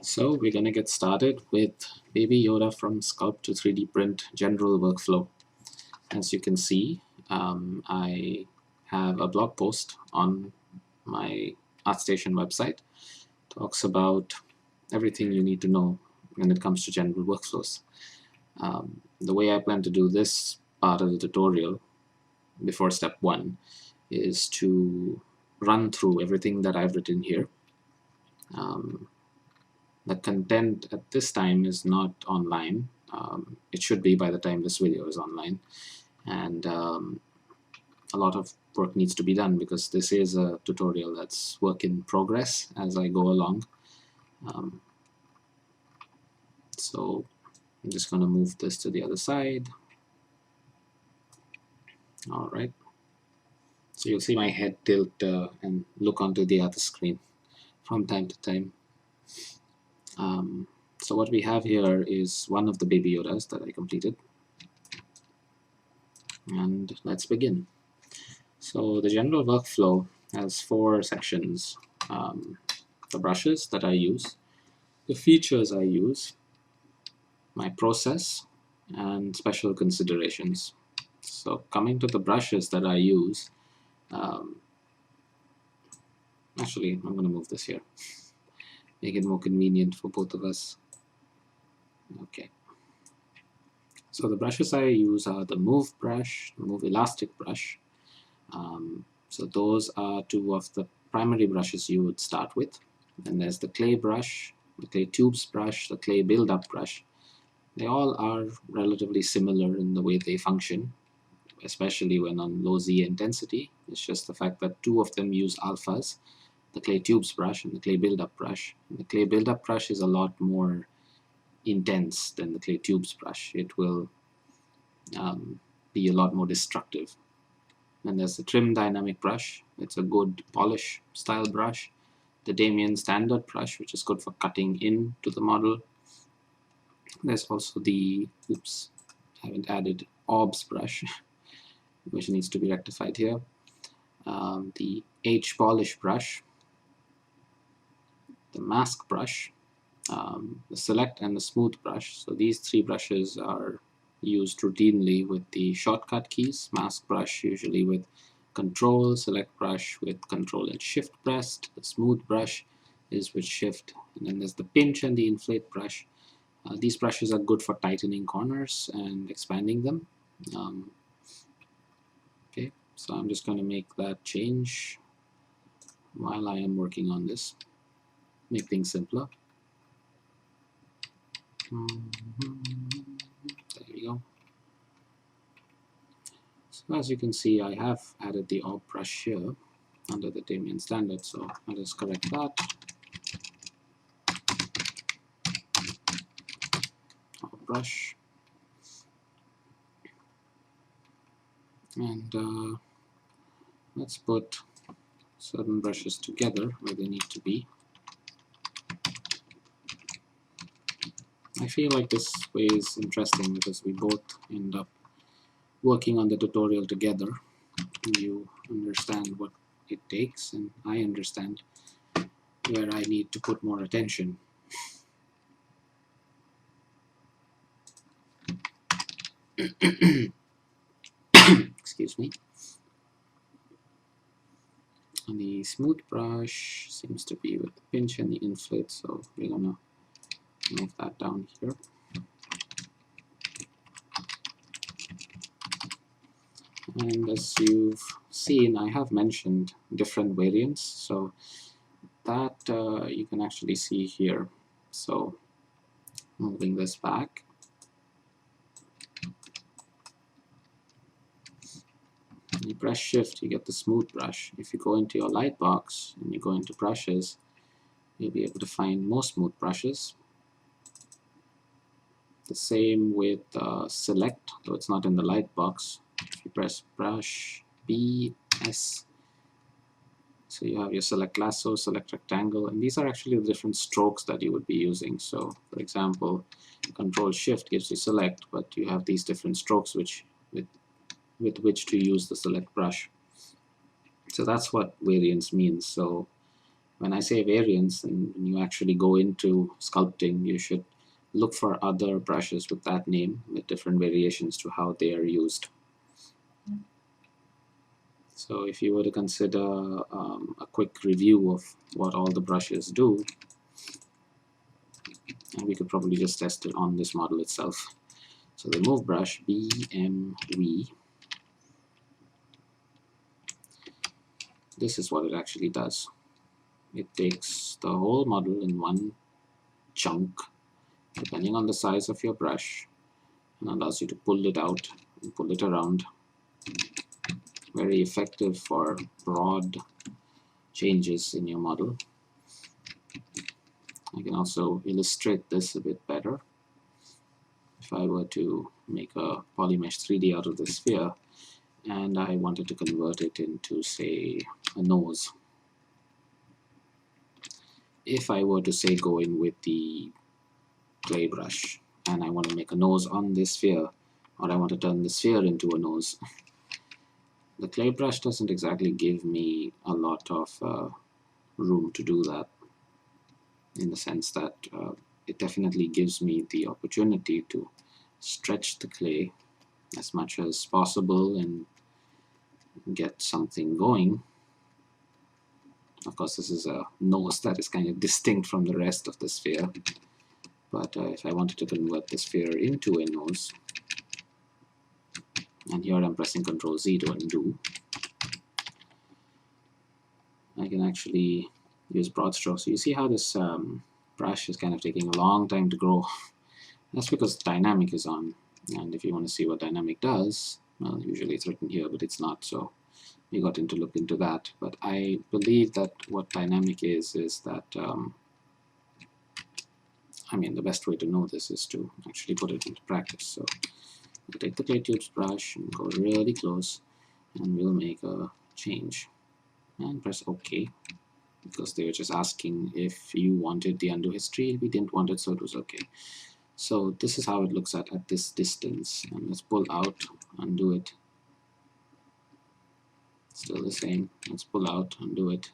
So we're going to get started with Baby Yoda from Sculpt to 3D Print general workflow. As you can see, I have a blog post on my ArtStation website. Talks about everything you need to know when it comes to general workflows. The way I plan to do this part of the tutorial before step 1 is to run through everything that I've written here. The content at this time is not online. It should be by the time this video is online, and a lot of work needs to be done because this is a tutorial that's work in progress as I go along. So I'm just going to move this to the other side. All right. So you'll see my head tilt and look onto the other screen from time to time. So what we have here is one of the Baby Yodas that I completed. And let's begin. So the general workflow has 4 sections. The brushes that I use, the features I use, my process, and special considerations. So coming to the brushes that I use, actually I'm going to move this here, make it more convenient for both of us. Okay. So the brushes I use are the Move brush, the Move Elastic brush. So those are 2 of the primary brushes you would start with. Then there's the clay brush, the clay tubes brush, the clay build-up brush. They all are relatively similar in the way they function, especially when on low Z intensity. It's just the fact that 2 of them use alphas, the clay tubes brush and the clay build-up brush. And the clay build-up brush is a lot more intense than the clay tubes brush. It will be a lot more destructive. Then there's the trim dynamic brush. It's a good polish style brush. The Damien standard brush, which is good for cutting into the model. There's also the, oops, I haven't added orbs brush, which needs to be rectified here. The H polish brush, the mask brush, the select and the smooth brush. So these 3 brushes are used routinely with the shortcut keys. Mask brush usually with Control, select brush with Control and Shift pressed. The smooth brush is with Shift, and then there's the pinch and the inflate brush. These brushes are good for tightening corners and expanding them. Okay, so I'm just going to make that change while I am working on this. Make things simpler. There we go. So as you can see, I have added the orb brush here under the Damien standard, so I'll just correct that. Orb brush. And let's put certain brushes together where they need to be. I feel like this way is interesting because we both end up working on the tutorial together. You understand what it takes, and I understand where I need to put more attention. Excuse me. And the smooth brush seems to be with the pinch and the inflate, so we're gonna move that down here. And as you've seen, I have mentioned different variants, so that you can actually see here. So moving this back, you press shift, you get the smooth brush. If you go into your light box and you go into brushes, you'll be able to find more smooth brushes. The same with select, though it's not in the light box. If you press brush B, S, so you have your select lasso, select rectangle, and these are actually the different strokes that you would be using. So for example, Control Shift gives you select, but you have these different strokes with which to use the select brush. So that's what variance means. So when I say variants, and when you actually go into sculpting, you should look for other brushes with that name with different variations to how they are used. So if you were to consider a quick review of what all the brushes do, and we could probably just test it on this model itself. So the move brush, BMV, this is what it actually does. It takes the whole model in one chunk, depending on the size of your brush, and allows you to pull it out and pull it around. Very effective for broad changes in your model. I can also illustrate this a bit better. If I were to make a polymesh 3D out of the sphere, and I wanted to convert it into, say, a nose. If I were to, say, go in with the clay brush, and I want to make a nose on this sphere, or I want to turn the sphere into a nose, the clay brush doesn't exactly give me a lot of room to do that, in the sense that it definitely gives me the opportunity to stretch the clay as much as possible and get something going. Of course, this is a nose that is kind of distinct from the rest of the sphere, but if I wanted to convert the sphere into a nose, and here I'm pressing Ctrl Z to undo, I can actually use broad strokes. So you see how this brush is kind of taking a long time to grow. That's because dynamic is on, and if you want to see what dynamic does, well, usually it's written here, but it's not, so we got to look into that. But I believe that what dynamic is that I mean, the best way to know this is to actually put it into practice. So we'll take the clay tubes brush and go really close, and we'll make a change and press OK, because they were just asking if you wanted the undo history. We didn't want it, so it was OK. So this is how it looks at this distance, and let's pull out, undo it. Still the same. Let's pull out, undo it.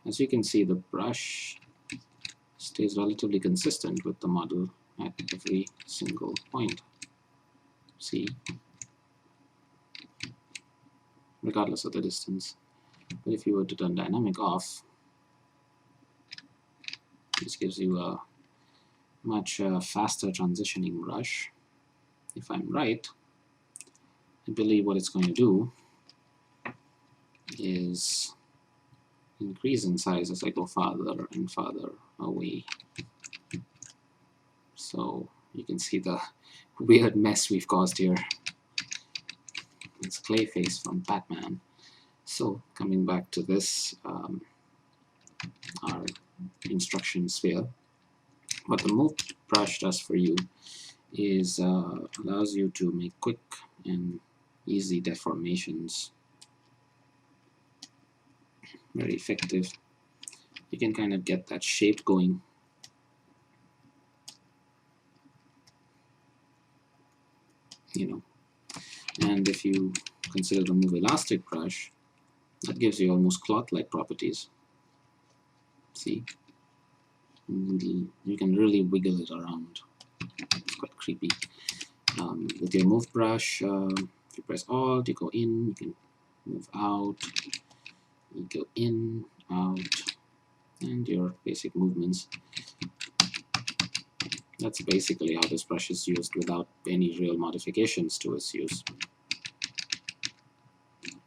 As you can see, the brush stays relatively consistent with the model at every single point. See? Regardless of the distance. But if you were to turn dynamic off, this gives you a much faster transitioning brush. If I'm right, I believe what it's going to do is increase in size as I go farther and farther away. So you can see the weird mess we've caused here. It's Clayface from Batman. So coming back to this, our instruction sphere, what the move brush does for you is allows you to make quick and easy deformations. Very effective. You can kind of get that shape going. You know, and if you consider the move elastic brush, that gives you almost cloth-like properties. See? You can really wiggle it around. It's quite creepy. With your move brush, if you press Alt, you go in, you can move out, you go in, out, and your basic movements. That's basically how this brush is used without any real modifications to its use.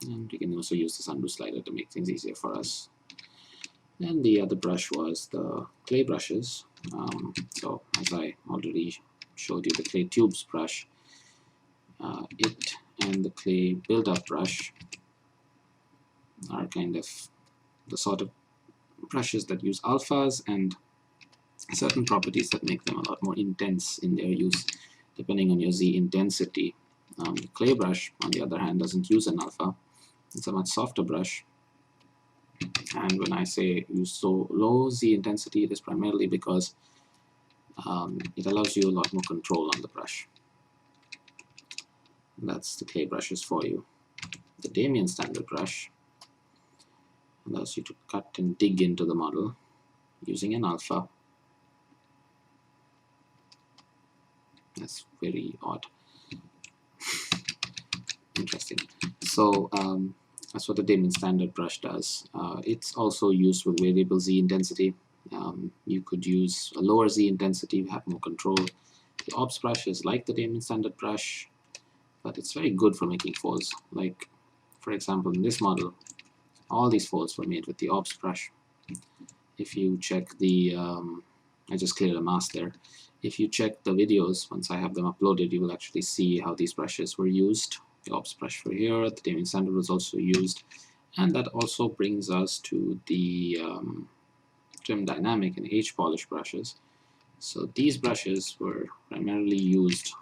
And we can also use this undo slider to make things easier for us. And the other brush was the clay brushes. So as I already showed you, the clay tubes brush, it and the clay build-up brush are kind of the sort of brushes that use alphas and certain properties that make them a lot more intense in their use, depending on your Z intensity. The clay brush, on the other hand, doesn't use an alpha. It's a much softer brush. And when I say use so low Z intensity, it is primarily because it allows you a lot more control on the brush. That's the clay brushes for you. The Damien standard brush allows you to cut and dig into the model using an alpha. That's very odd. Interesting. So that's what the Damon standard brush does. It's also used with variable Z intensity. You could use a lower Z intensity, have more control. The ops brush is like the Damon standard brush, but it's very good for making folds. Like, for example, in this model, all these folds were made with the ops brush. If you check the, I just cleared a mask there. If you check the videos, once I have them uploaded, you will actually see how these brushes were used. The ops brush for here, the Damon standard was also used. And that also brings us to the trim dynamic and H polish brushes. So these brushes were primarily used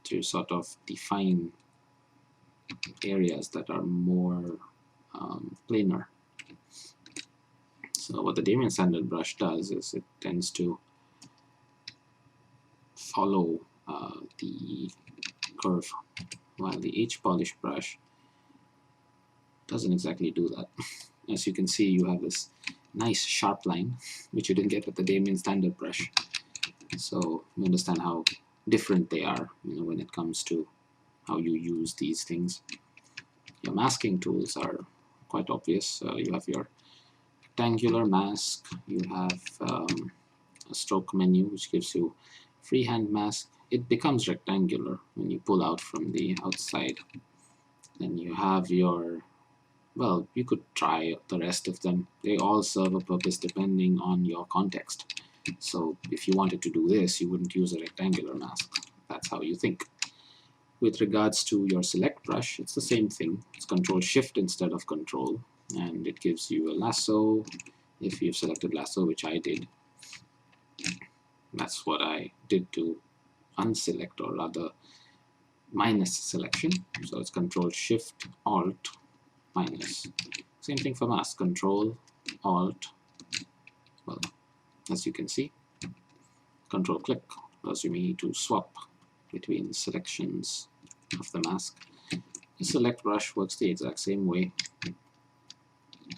to sort of define areas that are more planar. So what the Damon standard brush does is it tends to follow the curve, while the H polish brush doesn't exactly do that. As you can see, you have this nice sharp line, which you didn't get with the Damon standard brush. So you understand how different they are, when it comes to how you use these things. Your masking tools are quite obvious. You have your rectangular mask, you have a stroke menu which gives you freehand mask. It becomes rectangular when you pull out from the outside. Then you have your, well, you could try the rest of them. They all serve a purpose depending on your context. So if you wanted to do this, you wouldn't use a rectangular mask. That's how you think. With regards to your select brush, it's the same thing. It's Control Shift instead of Control, and it gives you a lasso. If you've selected lasso, which I did, that's what I did to unselect, or rather minus selection. So it's Control Shift Alt minus. Same thing for mask, Control Alt. Well, as you can see, Control Click allows me to swap between selections of the mask. The select brush works the exact same way.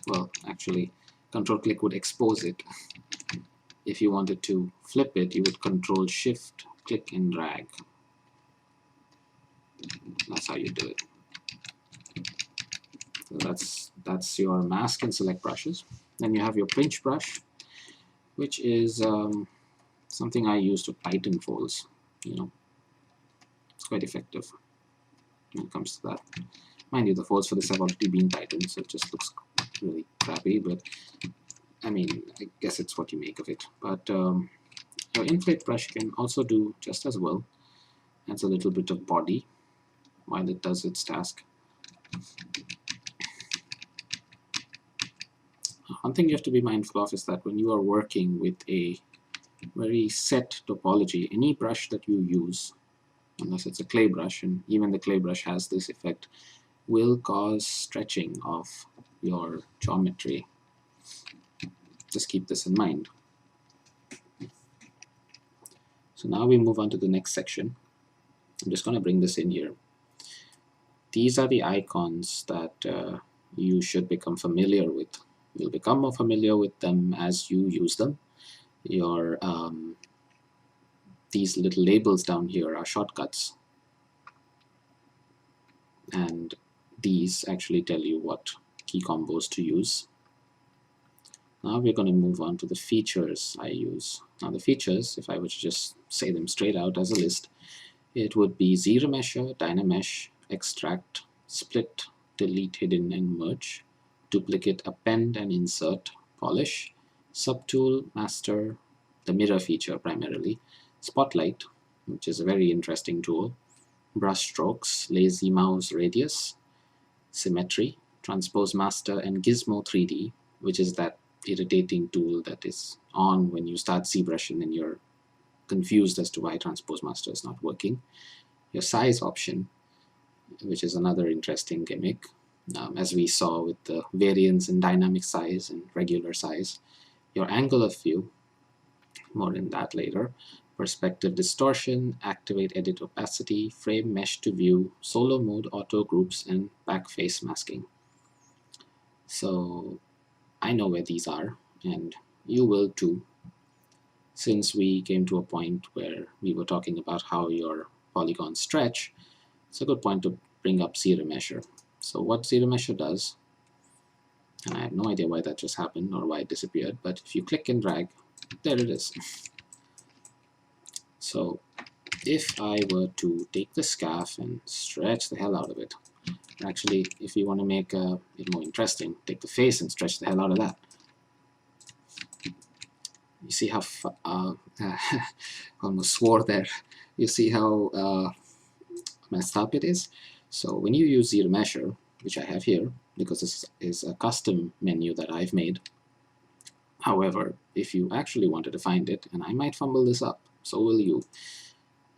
Well, actually, Control Click would expose it. If you wanted to flip it, you would Control Shift click and drag. That's how you do it. So that's your mask and select brushes. Then you have your pinch brush, which is something I use to tighten folds. It's quite effective when it comes to that. Mind you, the folds for this have already been tightened, so it just looks really crappy, but I mean, I guess it's what you make of it. But your inflate brush can also do just as well. Adds a little bit of body while it does its task. One thing you have to be mindful of is that when you are working with a very set topology, any brush that you use, unless it's a clay brush, and even the clay brush has this effect, will cause stretching of your geometry. Just keep this in mind. So now we move on to the next section. I'm just going to bring this in here. These are the icons that you should become familiar with. You'll become more familiar with them as you use them. Your these little labels down here are shortcuts, and these actually tell you what key combos to use. Now we're going to move on to the features I use. Now the features, if I were to just say them straight out as a list, it would be Z-remesher, Dynamesh, extract, split, delete, hidden, and merge, duplicate, append, and insert, polish, subtool, master, the mirror feature primarily, spotlight, which is a very interesting tool, brush strokes, lazy mouse radius, symmetry, transpose master, and gizmo 3D, which is that irritating tool that is on when you start ZBrush and then you're confused as to why transpose master is not working. Your size option, which is another interesting gimmick, as we saw with the variance in dynamic size and regular size. Your angle of view, more in that later. Perspective distortion, activate edit opacity, frame mesh to view, solo mode, auto groups, and back face masking. So I know where these are, and you will too, since we came to a point where we were talking about how your polygons stretch. It's a good point to bring up ZeroMeasure. So what ZeroMeasure does, and I have no idea why that just happened or why it disappeared, but if you click and drag, there it is. So if I were to take the scarf and stretch the hell out of it, actually, if you want to make it more interesting, take the face and stretch the hell out of that. You see how almost swore there. You see how messed up it is. So when you use ZeroMeasure, which I have here, because this is a custom menu that I've made. However, if you actually wanted to find it, and I might fumble this up, so will you.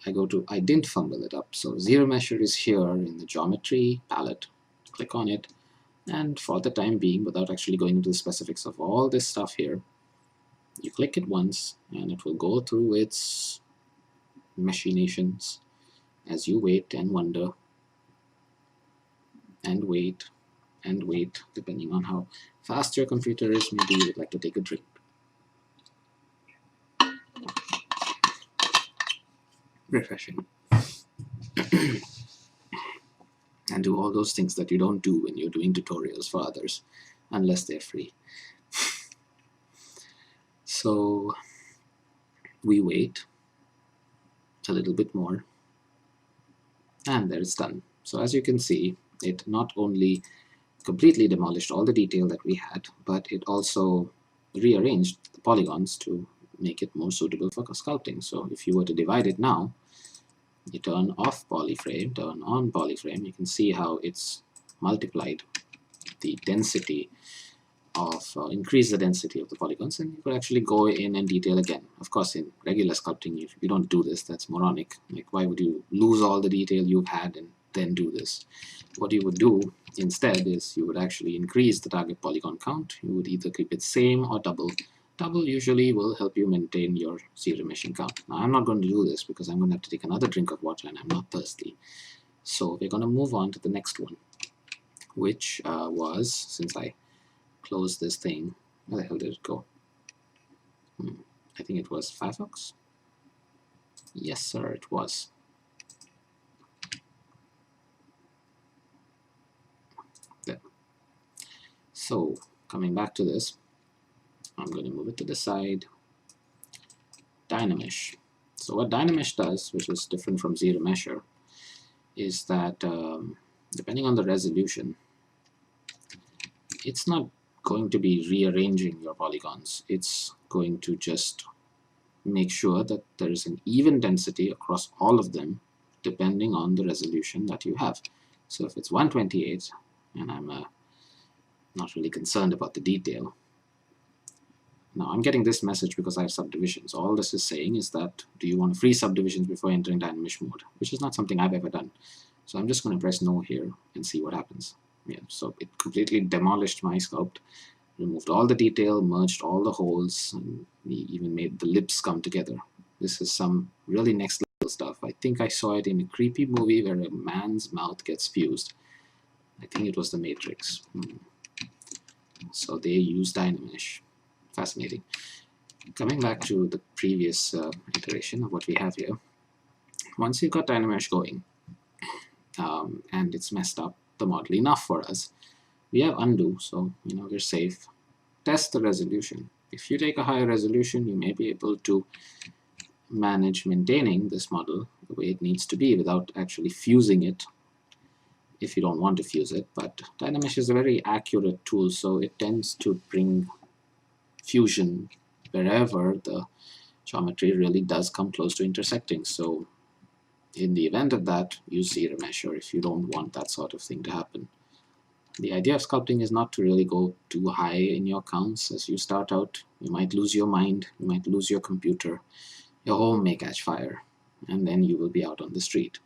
I didn't fumble it up. So ZeroMeasure is here in the geometry palette. Click on it, and for the time being, without actually going into the specifics of all this stuff here, you click it once, and it will go through its machinations as you wait and wonder and wait and wait, depending on how fast your computer is. Maybe you would like to take a drink. Refreshing. And do all those things that you don't do when you're doing tutorials for others, unless they're free. So we wait a little bit more, and there it's done. So as you can see, it not only completely demolished all the detail that we had, but it also rearranged the polygons to make it more suitable for sculpting. So if you were to divide it now, you turn off polyframe, turn on polyframe, you can see how it's multiplied the density of, increase the density of the polygons, and you could actually go in and detail again. Of course, in regular sculpting, you don't do this. That's moronic. Like, why would you lose all the detail you've had and then do this? What you would do instead is you would actually increase the target polygon count. You would either keep it same or double. Double usually will help you maintain your zero meshing count. Now, I'm not going to do this because I'm going to have to take another drink of water and I'm not thirsty. So we're going to move on to the next one, which was, since I closed this thing, where the hell did it go? I think it was Firefox. Yes, sir, it was. There. So coming back to this, I'm going to move it to the side. Dynamesh. So what Dynamesh does, which is different from ZeroMeasure, is that depending on the resolution, it's not going to be rearranging your polygons. It's going to just make sure that there is an even density across all of them, depending on the resolution that you have. So if it's 128, and I'm not really concerned about the detail. Now I'm getting this message because I have subdivisions. All this is saying is that, do you want free subdivisions before entering Dynamesh mode? Which is not something I've ever done. So I'm just going to press no here and see what happens. Yeah, so it completely demolished my sculpt, removed all the detail, merged all the holes, and we even made the lips come together. This is some really next level stuff. I think I saw it in a creepy movie where a man's mouth gets fused. I think it was The Matrix. So they use Dynamesh. Fascinating. Coming back to the previous iteration of what we have here, once you've got Dynamesh going and it's messed up the model enough for us, we have undo, so we're safe. Test the resolution. If you take a higher resolution, you may be able to manage maintaining this model the way it needs to be without actually fusing it if you don't want to fuse it. But Dynamesh is a very accurate tool, so it tends to bring fusion wherever the geometry really does come close to intersecting. So in the event of that, use ZeroMeasure if you don't want that sort of thing to happen. The idea of sculpting is not to really go too high in your counts. As you start out, you might lose your mind, you might lose your computer, your home may catch fire, and then you will be out on the street.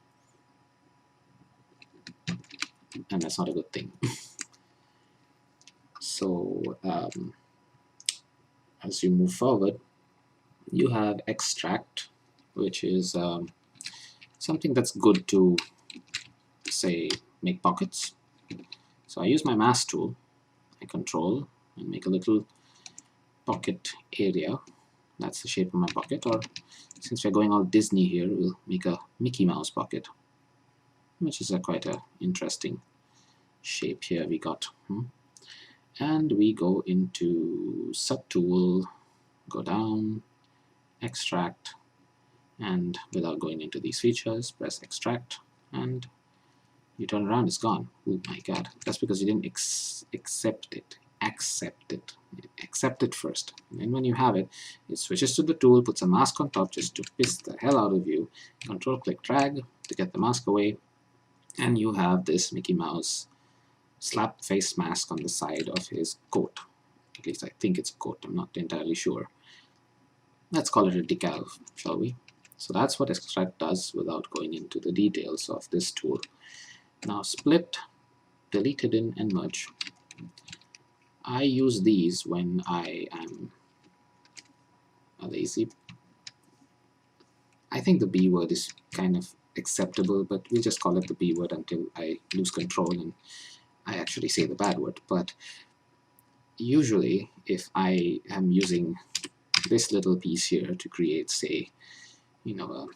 And that's not a good thing. So as you move forward, you have extract, which is something that's good to, say, make pockets. So I use my mask tool, I control and make a little pocket area. That's the shape of my pocket. Or since we're going all Disney here, we'll make a Mickey Mouse pocket, which is quite a interesting shape here we got. And we go into subtool, go down, extract, and without going into these features, press extract, and you turn around, it's gone. Oh my god, that's because you didn't accept it first. And then when you have it, it switches to the tool, puts a mask on top just to piss the hell out of you. Control click drag to get the mask away, and you have this Mickey Mouse slap face mask on the side of his coat. At least I think it's a coat, I'm not entirely sure. Let's call it a decal, shall we? So that's what extract does without going into the details of this tool. Now split, delete hidden, and merge. I use these when I am lazy. I think the B word is kind of acceptable, but we'll just call it the B word until I lose control and I actually say the bad word. But usually if I am using this little piece here to create, say, you know, a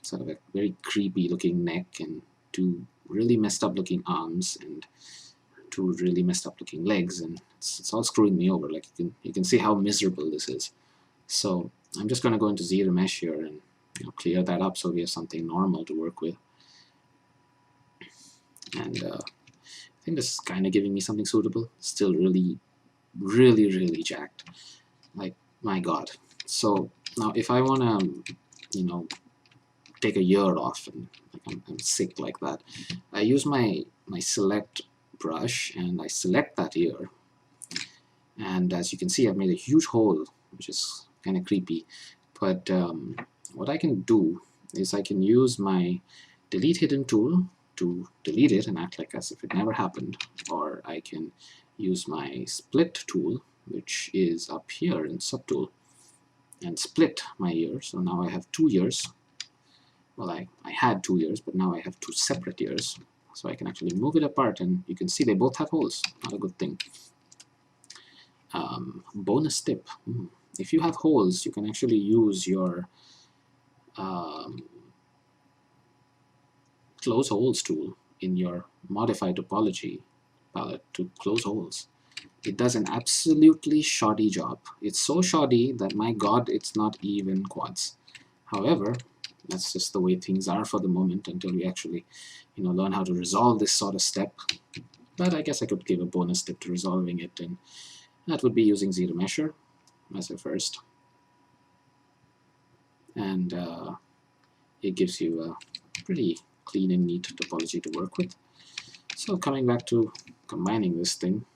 sort of a very creepy looking neck and two really messed up looking arms and two really messed up looking legs, and it's all screwing me over. Like you can see how miserable this is. So I'm just going to go into zero mesh here and clear that up so we have something normal to work with. And I think this is kind of giving me something suitable. Still really jacked. Like, my god. So now if I want to take a year off and like I'm sick like that, I use my select brush and I select that year, and as you can see I've made a huge hole, which is kind of creepy. But what I can do is I can use my delete hidden tool to delete it and act like as if it never happened, or I can use my split tool, which is up here in subtool, and split my year. So now I have 2 years. Well, I had 2 years, but now I have 2 separate years. So I can actually move it apart, and you can see they both have holes. Not a good thing. Bonus tip. If you have holes, you can actually use your close holes tool in your modify topology palette to close holes. It does an absolutely shoddy job. It's so shoddy that, my god, it's not even quads. However, that's just the way things are for the moment until we actually learn how to resolve this sort of step. But I guess I could give a bonus tip to resolving it, and that would be using zero mesher as a first. And it gives you a pretty clean and neat topology to work with. So coming back to combining this thing,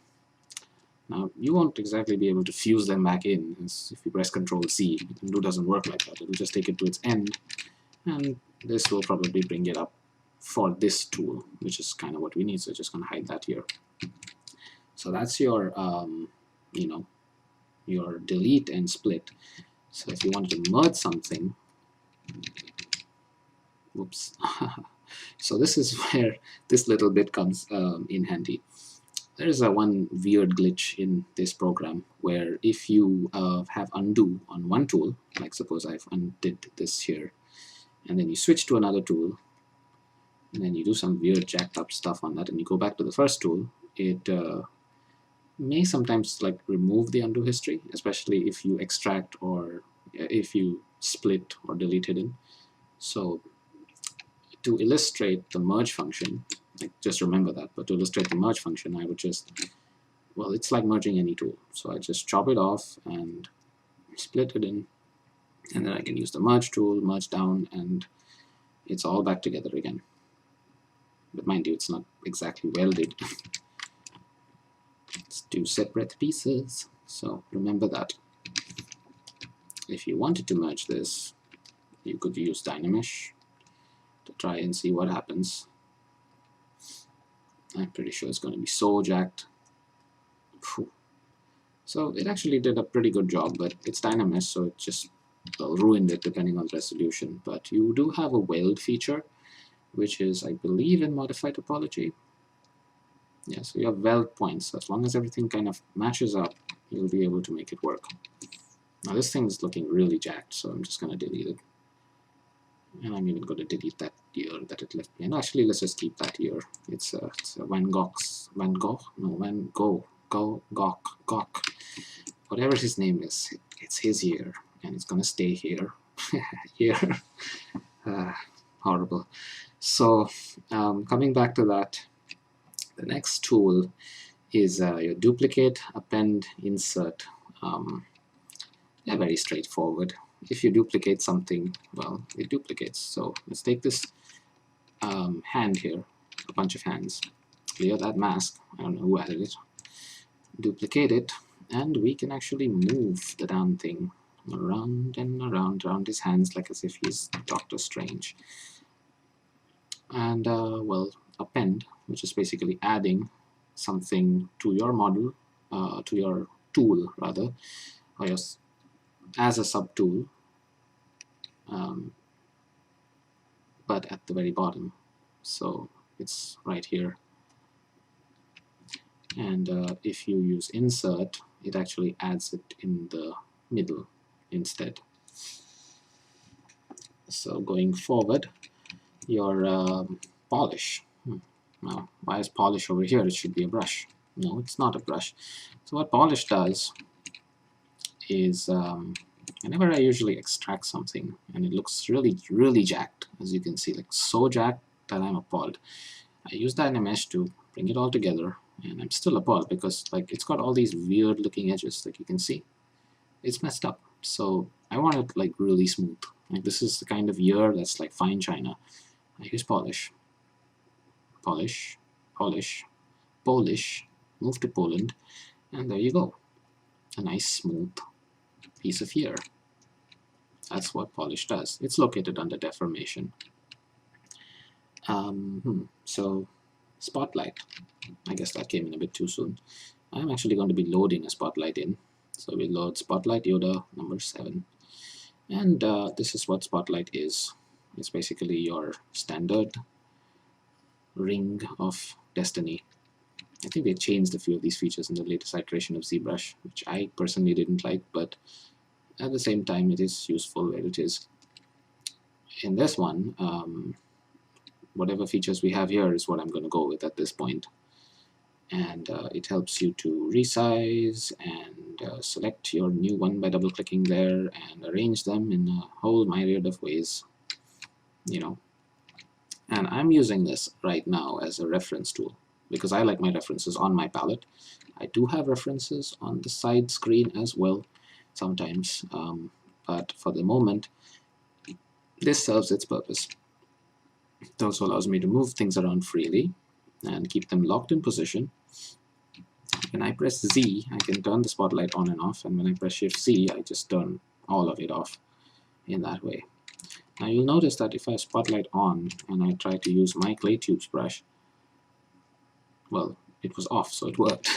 now you won't exactly be able to fuse them back in. If you press Ctrl C, it doesn't work like that. It'll just take it to its end, and this will probably bring it up for this tool, which is kind of what we need. So just going to hide that here. So that's your your delete and split. So if you wanted to merge something, whoops. So this is where this little bit comes in handy. There is one weird glitch in this program where if you have undo on one tool, like suppose I've undid this here, and then you switch to another tool, and then you do some weird jacked up stuff on that, and you go back to the first tool, it may sometimes like remove the undo history, especially if you extract or if you split or delete hidden. So to illustrate the merge function, like just remember that, but to illustrate the merge function, I would just, well, it's like merging any tool. So I just chop it off and split it in, and then I can use the merge tool, merge down, and it's all back together again. But mind you, it's not exactly welded. It's 2 separate pieces, so remember that. If you wanted to merge this, you could use Dynamesh to try and see what happens. I'm pretty sure it's going to be so jacked. Whew. So it actually did a pretty good job, but it's Dynamesh, so it just ruined it depending on the resolution. But you do have a weld feature, which is, I believe, in modify topology. Yeah, so you have weld points. So as long as everything kind of matches up, you'll be able to make it work. Now this thing is looking really jacked, so I'm just going to delete it. And I'm even going to delete that year that it left me. And actually, let's just keep that year. It's a Van Gogh, Gogh, whatever his name is. It's his year, and it's going to stay here. Here. Horrible. So coming back to that, the next tool is your duplicate, append, insert. They're very straightforward. If you duplicate something, well, it duplicates. So let's take this hand here, a bunch of hands, clear that mask, I don't know who added it, duplicate it, and we can actually move the damn thing around and around his hands like as if he's Doctor Strange. And well, append, which is basically adding something to your model, to your tool rather, or your, as a subtool, but at the very bottom. So it's right here. And if you use insert, it actually adds it in the middle instead. So going forward, your polish. Now, why is polish over here? It should be a brush. No, it's not a brush. So what polish does is whenever I usually extract something and it looks really jacked, as you can see, like so jacked that I'm appalled, I use that in a mesh to bring it all together, and I'm still appalled because like it's got all these weird looking edges, like you can see. It's messed up. So I want it like really smooth. Like this is the kind of year that's like fine china. I use polish, polish, polish, Polish, move to Poland, and there you go. A nice smooth piece of year. That's what polish does. It's located under deformation. So spotlight. I guess that came in a bit too soon. I'm actually going to be loading a spotlight in. So we load spotlight Yoda number 7. And this is what spotlight is. It's basically your standard ring of destiny. I think they changed a few of these features in the latest iteration of Zbrush, which I personally didn't like, but at the same time it is useful where it is. In this one, whatever features we have here is what I'm going to go with at this point. And it helps you to resize and select your new one by double clicking there and arrange them in a whole myriad of ways, you know. And I'm using this right now as a reference tool because I like my references on my palette. I do have references on the side screen as well sometimes, but for the moment this serves its purpose. It also allows me to move things around freely and keep them locked in position. When I press Z, I can turn the spotlight on and off, and when I press Shift Z, I just turn all of it off in that way. Now you'll notice that if I spotlight on and I try to use my clay tubes brush, well, it was off, so it worked.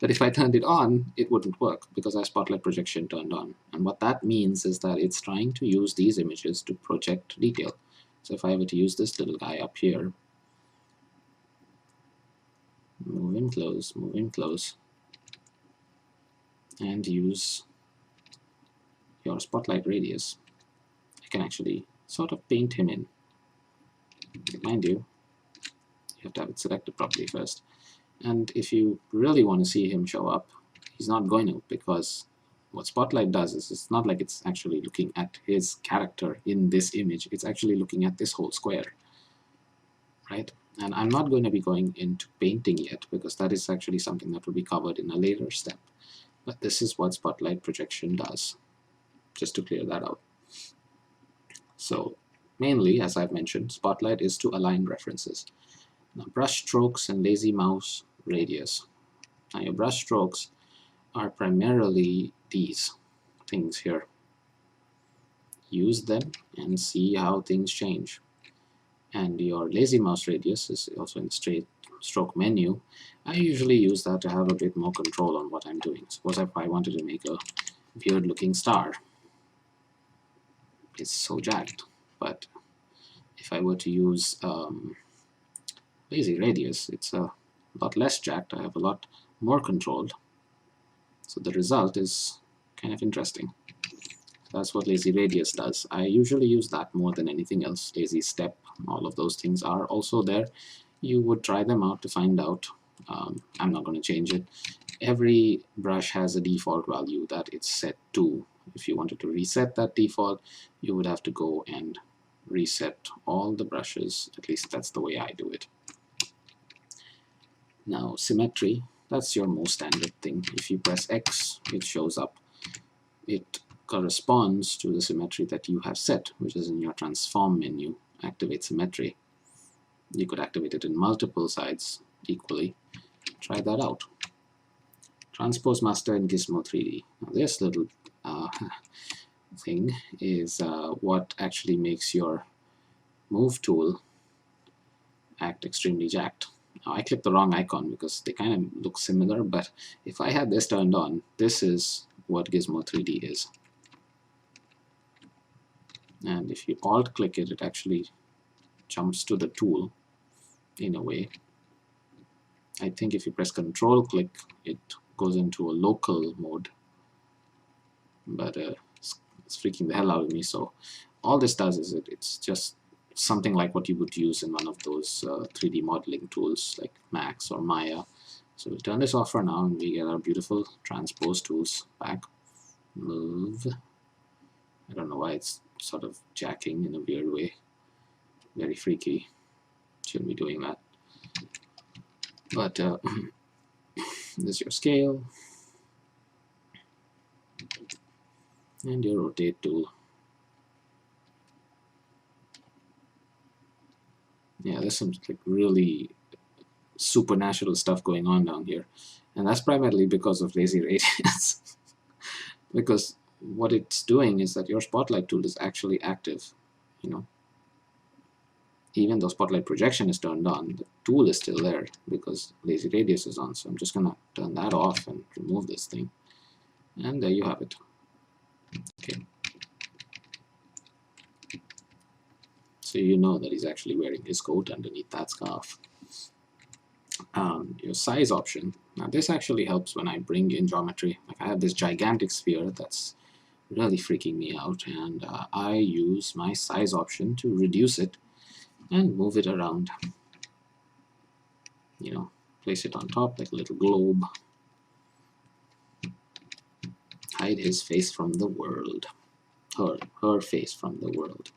But if I turned it on, it wouldn't work because our spotlight projection turned on. And what that means is that it's trying to use these images to project detail. So if I were to use this little guy up here, move him close, and use your spotlight radius, I can actually sort of paint him in. Mind you, you have to have it selected properly first. And if you really want to see him show up, he's not going to, because what Spotlight does is it's not like it's actually looking at his character in this image, it's actually looking at this whole square, right? And I'm not going to be going into painting yet, because that is actually something that will be covered in a later step. But this is what Spotlight projection does, just to clear that out. So mainly, as I've mentioned, Spotlight is to align references. Now, brush strokes and lazy mouse radius. Now, your brush strokes are primarily these things here. Use them and see how things change. And your lazy mouse radius is also in the straight stroke menu. I usually use that to have a bit more control on what I'm doing. Suppose if I wanted to make a weird looking star, it's so jagged. But if I were to use lazy radius, it's a a lot less jacked. I have a lot more controlled. So the result is kind of interesting. That's what lazy radius does. I usually use that more than anything else. Lazy step, all of those things are also there. You would try them out to find out. I'm not going to change it. Every brush has a default value that it's set to. If you wanted to reset that default, you would have to go and reset all the brushes. At least that's the way I do it. Now symmetry, that's your most standard thing. If you press X, it shows up. It corresponds to the symmetry that you have set, which is in your transform menu. Activate symmetry. You could activate it in multiple sides equally. Try that out. Transpose master in Gizmo 3D. Now this little thing is what actually makes your move tool act extremely jacked. Now I clicked the wrong icon because they kind of look similar, but if I had this turned on, this is what Gizmo 3D is. And if you alt click it, it actually jumps to the tool in a way. I think if you press control click, it goes into a local mode, but it's freaking the hell out of me. So all this does is it's just something like what you would use in one of those 3D modeling tools like Max or Maya. So we'll turn this off for now and we get our beautiful transpose tools back. Move. I don't know why it's sort of jacking in a weird way. Very freaky. Shouldn't be doing that. But this is your scale and your rotate tool. Yeah, there's some like really supernatural stuff going on down here, and that's primarily because of lazy radius. Because what it's doing is that your spotlight tool is actually active, you know. Even though spotlight projection is turned on, the tool is still there because lazy radius is on. So I'm just gonna turn that off and remove this thing, and there you have it. Okay. So you know that he's actually wearing his coat underneath that scarf. Your size option. Now this actually helps when I bring in geometry. Like I have this gigantic sphere that's really freaking me out, and I use my size option to reduce it and move it around. You know, place it on top like a little globe. Hide his face from the world. Her face from the world.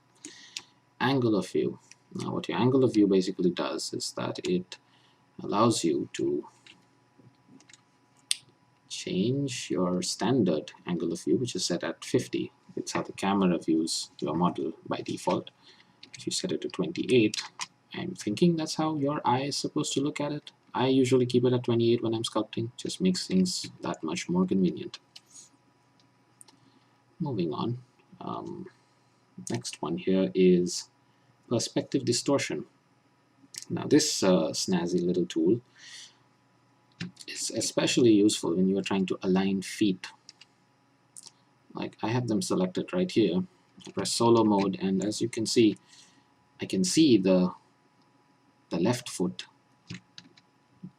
Angle of view. Now what your angle of view basically does is that it allows you to change your standard angle of view, which is set at 50. It's how the camera views your model by default. If you set it to 28, I'm thinking that's how your eye is supposed to look at it. I usually keep it at 28 when I'm sculpting, just makes things that much more convenient. Moving on, next one here is perspective distortion. Now this snazzy little tool is especially useful when you are trying to align feet. Like I have them selected right here. I press solo mode, and as you can see, I can see the left foot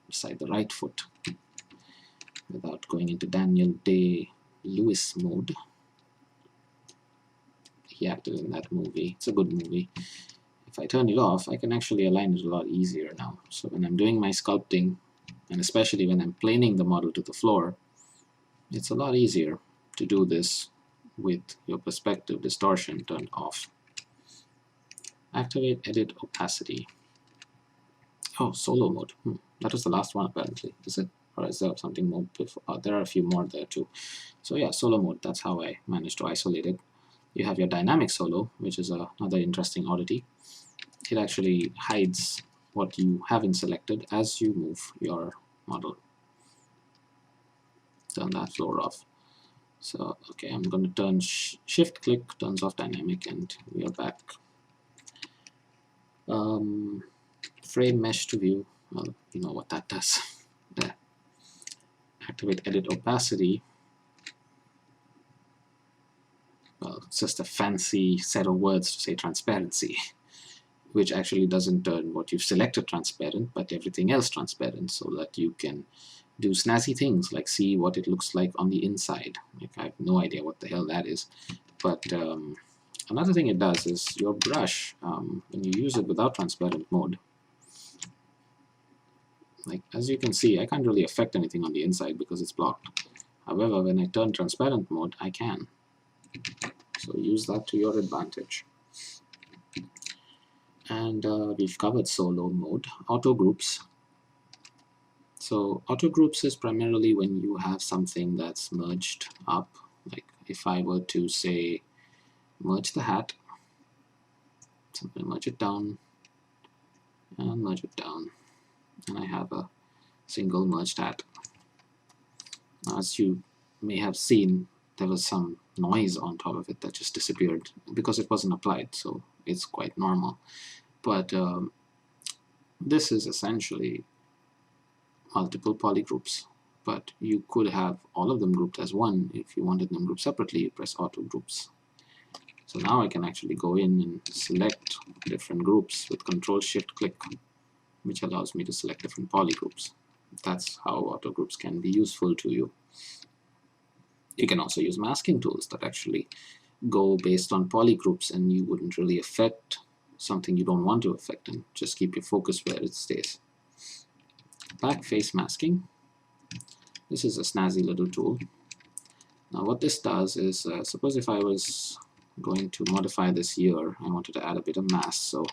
beside the right foot without going into Daniel Day-Lewis mode. He acted in that movie. It's a good movie. If I turn it off, I can actually align it a lot easier now. So when I'm doing my sculpting, and especially when I'm planing the model to the floor, it's a lot easier to do this with your perspective distortion turned off. Activate edit opacity. Oh, solo mode. That was the last one apparently. Is it? Or is there something more before? There are a few more there too. So yeah, solo mode, that's how I managed to isolate it. You have your dynamic solo, which is another interesting oddity. It actually hides what you haven't selected as you move your model. Turn that floor off. So, okay, I'm going to turn shift click, turns off dynamic, and we are back. Frame mesh to view. Well, you know what that does. There. Activate edit opacity. Well, it's just a fancy set of words to say transparency. which actually doesn't turn what you've selected transparent, but everything else transparent, so that you can do snazzy things like see what it looks like on the inside. Like, I have no idea what the hell that is, but another thing it does is your brush, when you use it without transparent mode, like as you can see, I can't really affect anything on the inside because it's blocked. However, when I turn transparent mode, I can. So use that to your advantage. And we've covered solo mode. Auto groups. So auto groups is primarily when you have something that's merged up. Like if I were to say merge the hat, simply merge it down and merge it down, and I have a single merged hat. As you may have seen, there was some noise on top of it that just disappeared because it wasn't applied, so it's quite normal. But this is essentially multiple polygroups, but you could have all of them grouped as one. If you wanted them grouped separately, you press auto groups. So now I can actually go in and select different groups with Control-Shift-Click, which allows me to select different polygroups. That's how auto groups can be useful to you. You can also use masking tools that actually go based on polygroups, and you wouldn't really affect something you don't want to affect and just keep your focus where it stays. Back face masking. This is a snazzy little tool. Now what this does is, suppose if I was going to modify this year, I wanted to add a bit of mass, so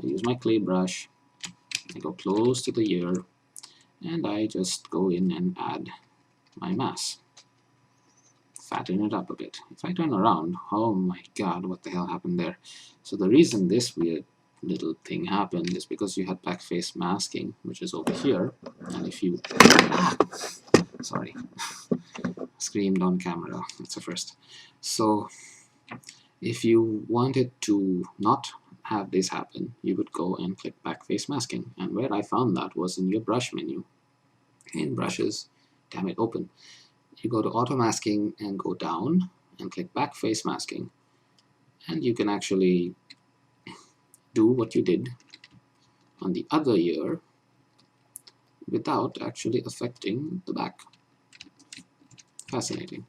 I use my clay brush, I go close to the year, and I just go in and add my mass. Fatten it up a bit. If I turn around, oh my god, what the hell happened there? So the reason this weird little thing happened is because you had backface masking, which is over here, and if you sorry, screamed on camera, that's a first. So if you wanted to not have this happen, you would go and click backface masking, and where I found that was in your brush menu. In brushes, damn it, open. You go to auto masking and go down and click backface masking, and you can actually do what you did on the other year without actually affecting the back. Fascinating.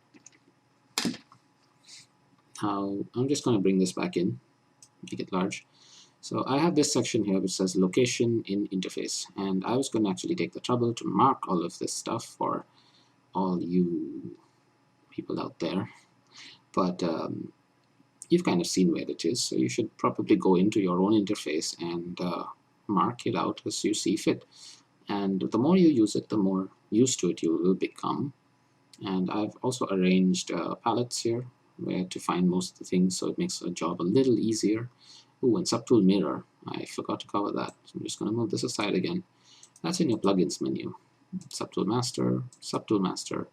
Now I'm just going to bring this back in, make it large. So I have this section here which says location in interface, and I was going to actually take the trouble to mark all of this stuff for all you people out there, but you've kind of seen where it is, so you should probably go into your own interface and mark it out as you see fit. And the more you use it, the more used to it you will become. And I've also arranged palettes here where to find most of the things, so it makes the job a little easier. Ooh, and subtool mirror, I forgot to cover that, so I'm just going to move this aside again. That's in your plugins menu. Subtool master,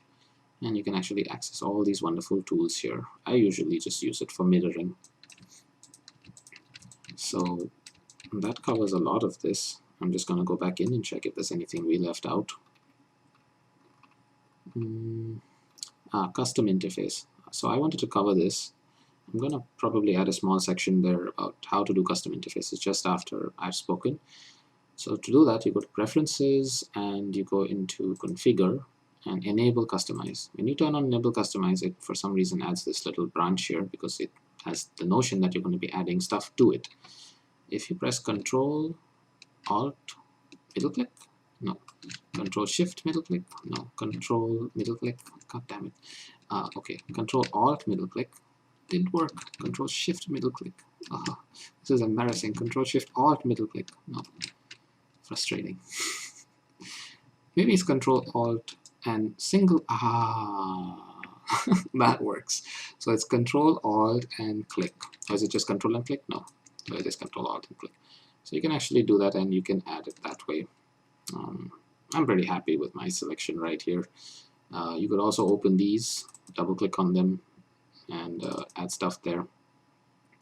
and you can actually access all these wonderful tools here. I usually just use it for mirroring. So that covers a lot of this. I'm just going to go back in and check if there's anything we left out. Custom interface. So I wanted to cover this. I'm going to probably add a small section there about how to do custom interfaces just after I've spoken. So to do that, you go to Preferences and you go into Configure and Enable Customize. When you turn on Enable Customize, it for some reason adds this little branch here because it has the notion that you're going to be adding stuff to it. If you press Control, Alt, middle click, no. Control Shift, middle click, no. Control, middle click, god damn it. Okay, Control Alt, middle click, didn't work. Control Shift, middle click. This is embarrassing. Control Shift, Alt, middle click, no. Frustrating. Maybe it's Control Alt and single. That works. So it's Control Alt and click. Or is it just Control and click? No. So it is Control Alt and click. So you can actually do that, and you can add it that way. I'm pretty happy with my selection right here. You could also open these, double click on them, and add stuff there.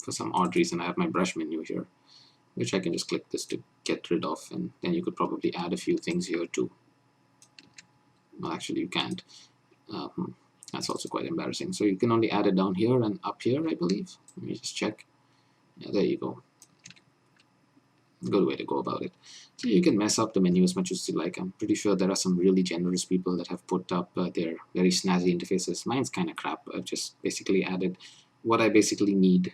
For some odd reason, I have my brush menu here, which I can just click this to get rid of, and then you could probably add a few things here too. Well, actually you can't. That's also quite embarrassing. So you can only add it down here and up here, I believe. Let me just check. Yeah, there you go. Good way to go about it. So you can mess up the menu as much as you like. I'm pretty sure there are some really generous people that have put up their very snazzy interfaces. Mine's kind of crap. I've just basically added what I basically need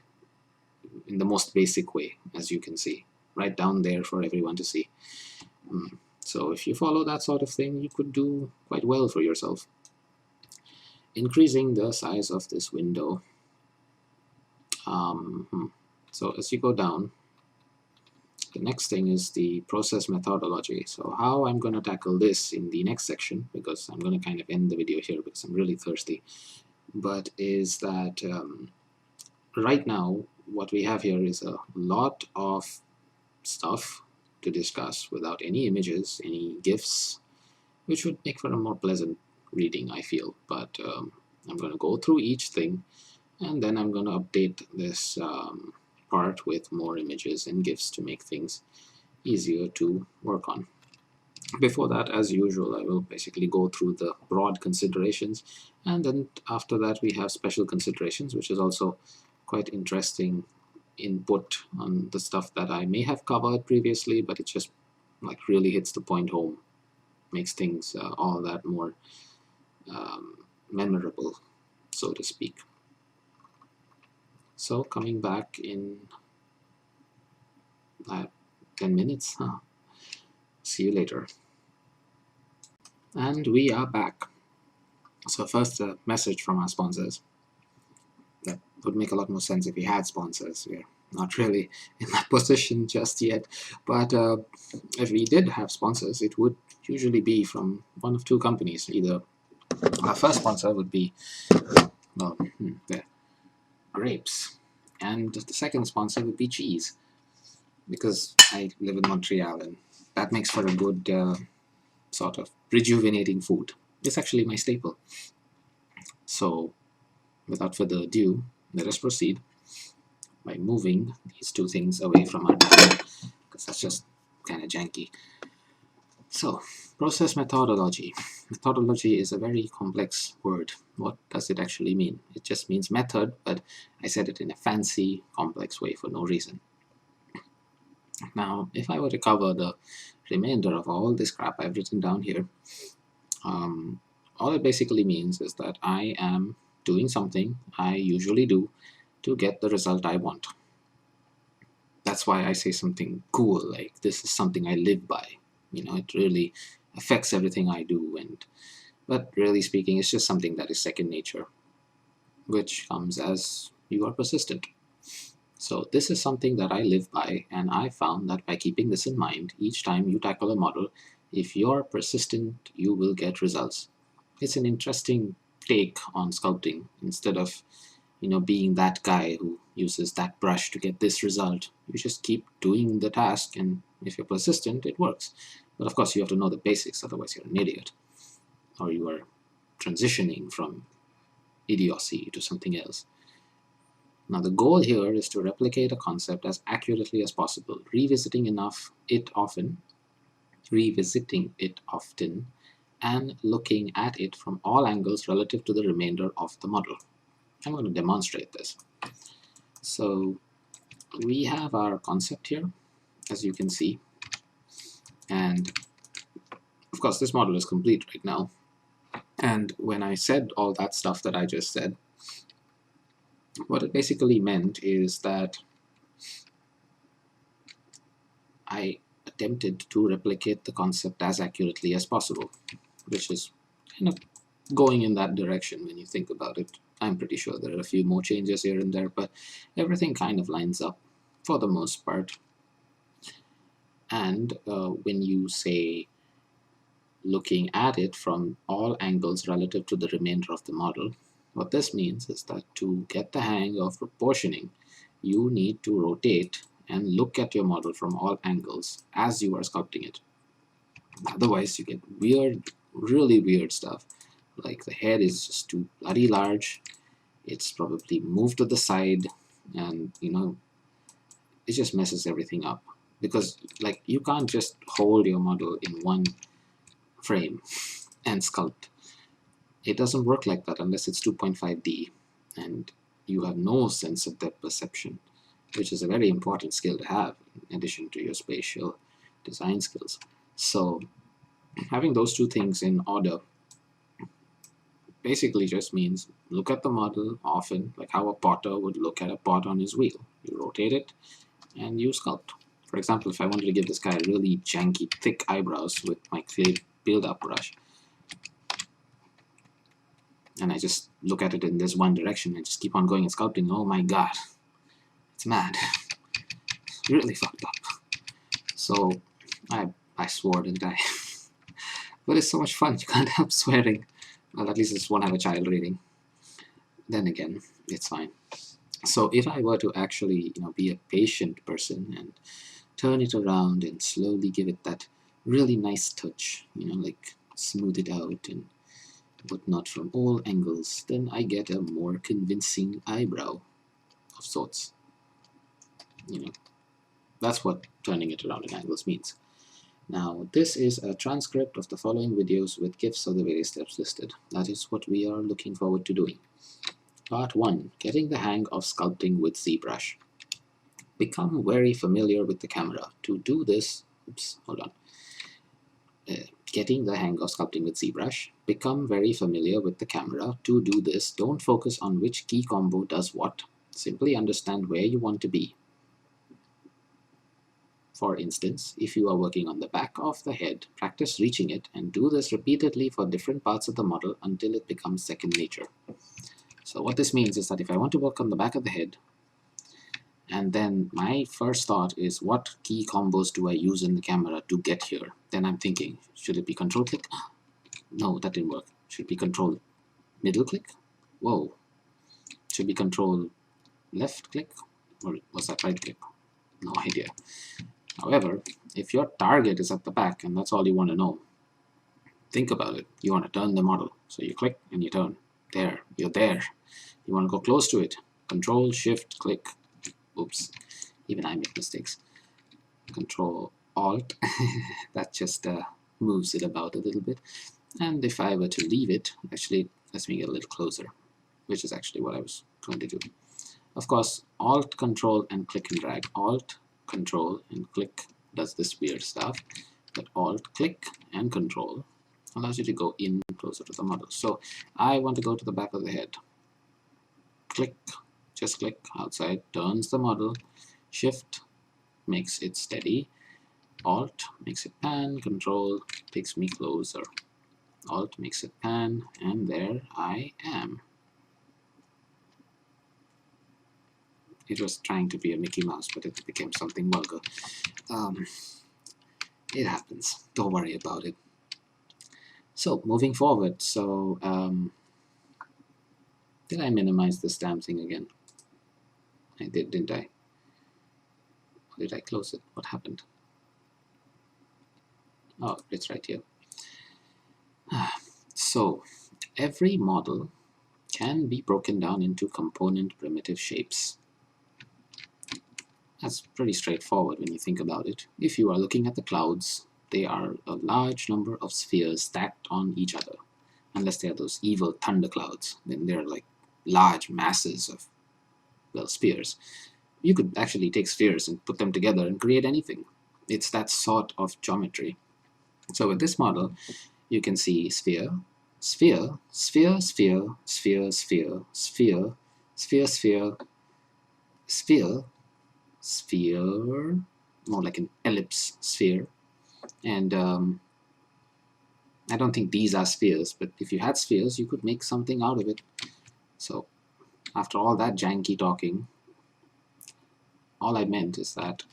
in the most basic way, as you can see, right down there for everyone to see. So if you follow that sort of thing, you could do quite well for yourself. Increasing the size of this window. So as you go down, the next thing is the process methodology. So how I'm going to tackle this in the next section, because I'm going to kind of end the video here because I'm really thirsty, but is that right now what we have here is a lot of stuff to discuss without any images, any GIFs, which would make for a more pleasant reading, I feel. But I'm going to go through each thing, and then I'm going to update this part with more images and GIFs to make things easier to work on. Before that, as usual, I will basically go through the broad considerations, and then after that we have special considerations, which is also quite interesting input on the stuff that I may have covered previously, but it just like really hits the point home, makes things all that more memorable, so to speak. So coming back in 10 minutes. See you later. And we are back. So first, a message from our sponsors. That would make a lot more sense if we had sponsors. We're not really in that position just yet. But if we did have sponsors, it would usually be from one of two companies. Either our first sponsor would be, well, grapes. And the second sponsor would be cheese. Because I live in Montreal, and that makes for a good sort of rejuvenating food. It's actually my staple. So without further ado, let us proceed by moving these two things away from our display, because that's just kind of janky. So, process methodology. Methodology is a very complex word. What does it actually mean? It just means method, but I said it in a fancy, complex way for no reason. Now, if I were to cover the remainder of all this crap I've written down here, all it basically means is that I am doing something I usually do to get the result I want. That's why I say something cool, like this is something I live by. You know, it really affects everything I do, but really speaking, it's just something that is second nature, which comes as you are persistent. So this is something that I live by, and I found that by keeping this in mind, each time you tackle a model, if you're persistent, you will get results. It's an interesting take on sculpting. Instead of, you know, being that guy who uses that brush to get this result, you just keep doing the task, and if you're persistent, it works. But of course, you have to know the basics, otherwise you're an idiot, or you are transitioning from idiocy to something else. Now the goal here is to replicate a concept as accurately as possible, revisiting it often, and looking at it from all angles relative to the remainder of the model. I'm going to demonstrate this. So we have our concept here, as you can see, and of course this model is complete right now. And when I said all that stuff that I just said, what it basically meant is that I attempted to replicate the concept as accurately as possible, which is kind of going in that direction when you think about it. I'm pretty sure there are a few more changes here and there, but everything kind of lines up for the most part. And when you say looking at it from all angles relative to the remainder of the model, what this means is that to get the hang of proportioning, you need to rotate and look at your model from all angles as you are sculpting it. Otherwise, you get weird, really weird stuff. Like the head is just too bloody large. It's probably moved to the side, and you know, it just messes everything up. Because like you can't just hold your model in one frame and sculpt. It doesn't work like that unless it's 2.5D and you have no sense of depth perception. which is a very important skill to have in addition to your spatial design skills. So having those two things in order basically just means look at the model often, like how a potter would look at a pot on his wheel. You rotate it and you sculpt. For example, if I wanted to give this guy really janky, thick eyebrows with my clay build-up brush, and I just look at it in this one direction and just keep on going and sculpting, oh my god, it's mad. It's really fucked up. So I swore, didn't I? But it's so much fun, you can't help swearing. Well, at least this won't have a child reading. Then again, it's fine. So if I were to actually, be a patient person and turn it around and slowly give it that really nice touch, like smooth it out and whatnot from all angles, then I get a more convincing eyebrow of sorts. That's what turning it around in angles means. Now, this is a transcript of the following videos with GIFs of the various steps listed. That is what we are looking forward to doing. Part 1. Getting the hang of sculpting with Zbrush. Become very familiar with the camera. To do this, getting the hang of sculpting with Zbrush. Become very familiar with the camera. To do this, don't focus on which key combo does what. Simply understand where you want to be. For instance, if you are working on the back of the head, practice reaching it and do this repeatedly for different parts of the model until it becomes second nature. So what this means is that if I want to work on the back of the head, and then my first thought is what key combos do I use in the camera to get here? Then I'm thinking, should it be control click? No, that didn't work. Should it be control middle click? Whoa. Should it be control left click? Or was that right click? No idea. However, if your target is at the back and that's all you want to know, think about it. You want to turn the model. So you click and you turn. There, you're there. You want to go close to it. Control, Shift, click. Oops, even I make mistakes. Control, Alt. That just moves it about a little bit. And if I were to leave it, actually, let's make it a little closer, which is actually what I was going to do. Of course, Alt, Control, and click and drag. Alt, Control, and click does this weird stuff, but Alt, click, and Control allows you to go in closer to the model. So I want to go to the back of the head. Click, just click outside, turns the model. Shift makes it steady. Alt makes it pan. Control takes me closer. Alt makes it pan, and there I am. It was trying to be a Mickey Mouse, but it became something vulgar. It happens. Don't worry about it. So, moving forward. So, did I minimize this damn thing again? I did, didn't I? Or did I close it? What happened? Oh, it's right here. So, every model can be broken down into component primitive shapes. That's pretty straightforward when you think about it. If you are looking at the clouds, they are a large number of spheres stacked on each other. Unless they are those evil thunder clouds, then they're like large masses of, well, spheres. You could actually take spheres and put them together and create anything. It's that sort of geometry. So with this model, you can see sphere, sphere, sphere, sphere, sphere, sphere, sphere, sphere, sphere, sphere, sphere, more like an ellipse sphere. And I don't think these are spheres, but if you had spheres, you could make something out of it. So after all that janky talking, all I meant is that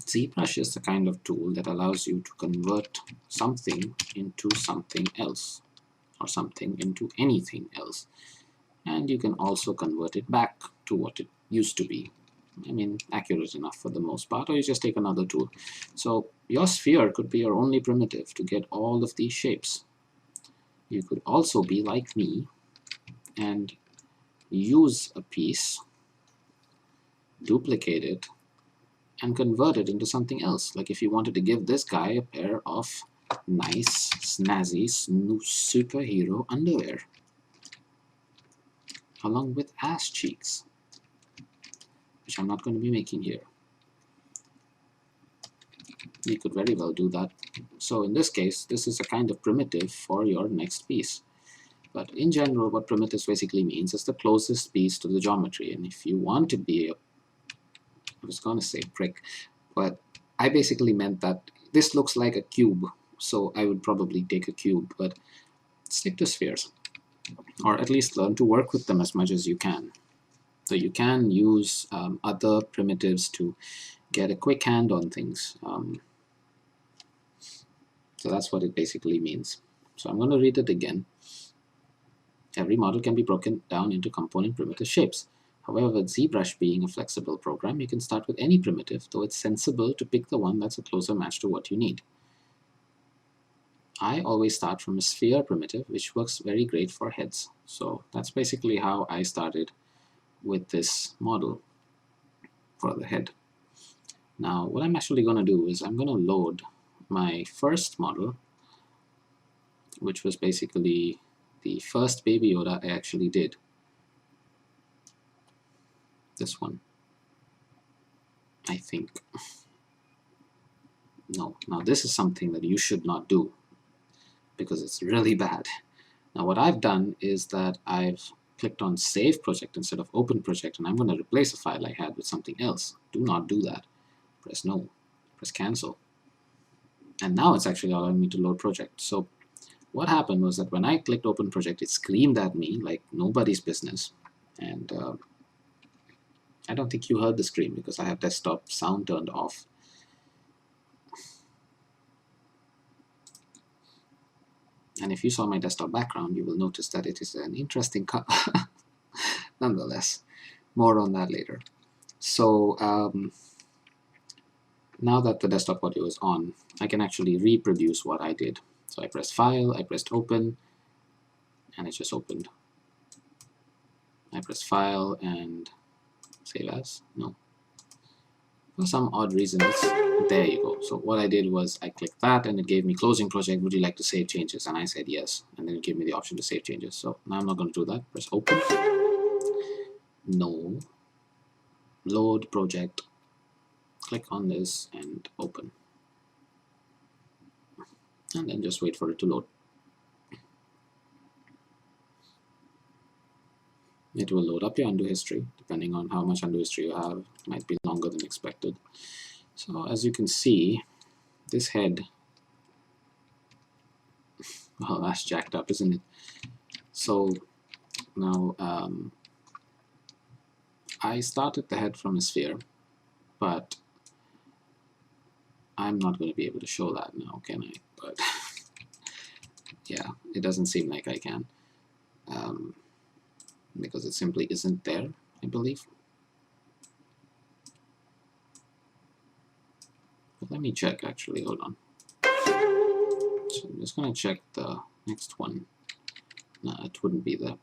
Zbrush is the kind of tool that allows you to convert something into something else, or something into anything else. And you can also convert it back to what it used to be. I mean, accurate enough for the most part, or you just take another tool. So your sphere could be your only primitive to get all of these shapes. You could also be like me and use a piece, duplicate it, and convert it into something else. Like if you wanted to give this guy a pair of nice, snazzy, superhero underwear, along with ass cheeks. which I'm not going to be making here. You could very well do that. So in this case, this is a kind of primitive for your next piece. But in general, what primitives basically means is the closest piece to the geometry. And if you want to be I was going to say prick, but I basically meant that this looks like a cube, so I would probably take a cube, but stick to spheres, or at least learn to work with them as much as you can. So you can use other primitives to get a quick hand on things. So that's what it basically means. So I'm going to read it again. Every model can be broken down into component primitive shapes. However, with Zbrush being a flexible program, you can start with any primitive, though it's sensible to pick the one that's a closer match to what you need. I always start from a sphere primitive, which works very great for heads. So that's basically how I started with this model for the head. Now, what I'm actually going to do is I'm going to load my first model, which was basically the first Baby Yoda I actually did. This one, I think. No, now this is something that you should not do because it's really bad. Now what I've done is that I've clicked on Save Project instead of Open Project, and I'm going to replace a file I had with something else. Do not do that. Press No. Press Cancel. And now it's actually allowing me to load project. So what happened was that when I clicked Open Project, it screamed at me like nobody's business. And I don't think you heard the scream because I have desktop sound turned off. And if you saw my desktop background, you will notice that it is an interesting color. Nonetheless, more on that later. So now that the desktop audio is on, I can actually reproduce what I did. So I pressed File, I pressed Open, and it just opened. I pressed File and Save As. No. For some odd reason, there you go. So what I did was I clicked that and it gave me closing project. Would you like to save changes? And I said yes. And then it gave me the option to save changes. So now I'm not going to do that. Press Open. No. Load project. Click on this and open. And then just wait for it to load. It will load up your undo history, depending on how much undo history you have. It might be longer than expected. So as you can see, this head, well, that's jacked up, isn't it? So now I started the head from a sphere, but I'm not going to be able to show that now, can I? But yeah, it doesn't seem like I can. Because it simply isn't there, I believe. But let me check actually, hold on. So I'm just going to check the next one. No, it wouldn't be there.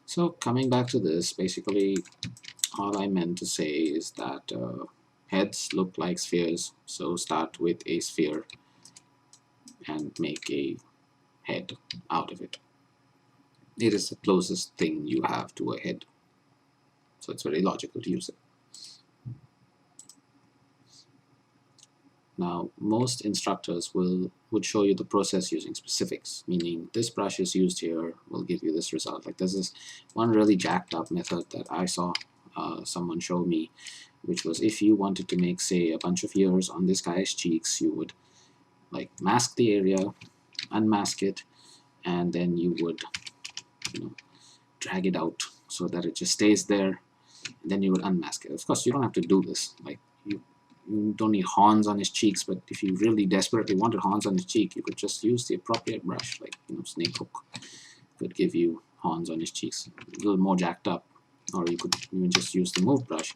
So coming back to this, basically all I meant to say is that heads look like spheres, so start with a sphere and make a head out of it. It is the closest thing you have to a head, so it's very logical to use it. Now, most instructors would show you the process using specifics, meaning this brush is used here will give you this result. Like there's this one really jacked up method that I saw someone show me, which was if you wanted to make, say, a bunch of ears on this guy's cheeks, you would like mask the area, unmask it, and then you would drag it out so that it just stays there, and then you would unmask it. Of course, you don't have to do this. Like you don't need horns on his cheeks, but if you really desperately wanted horns on his cheek, you could just use the appropriate brush, like Snake Hook could give you horns on his cheeks, a little more jacked up, or you could even just use the move brush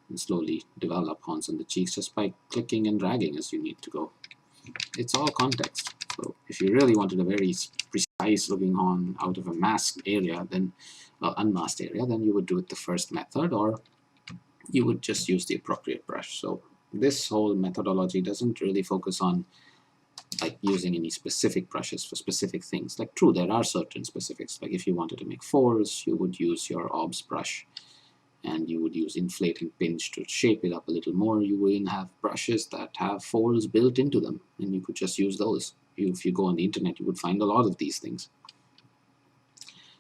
and slowly develop horns on the cheeks just by clicking and dragging as you need to go. It's all context. So if you really wanted a very precise looking horn out of a masked area, then unmasked area, then you would do it the first method, or you would just use the appropriate brush. So this whole methodology doesn't really focus on like using any specific brushes for specific things. Like true, there are certain specifics. Like if you wanted to make fours, you would use your OBS brush, and you would use inflate and pinch to shape it up a little more. You would even have brushes that have folds built into them, and you could just use those. If you go on the internet, you would find a lot of these things.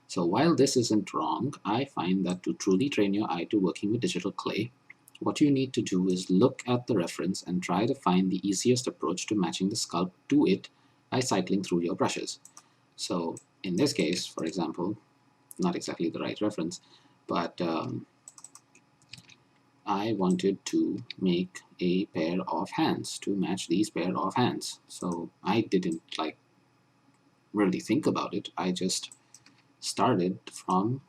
So while this isn't wrong, I find that to truly train your eye to working with digital clay, what you need to do is look at the reference and try to find the easiest approach to matching the sculpt to it by cycling through your brushes. So in this case, for example, not exactly the right reference, but I wanted to make a pair of hands to match these pair of hands. So I didn't like really think about it. I just started from,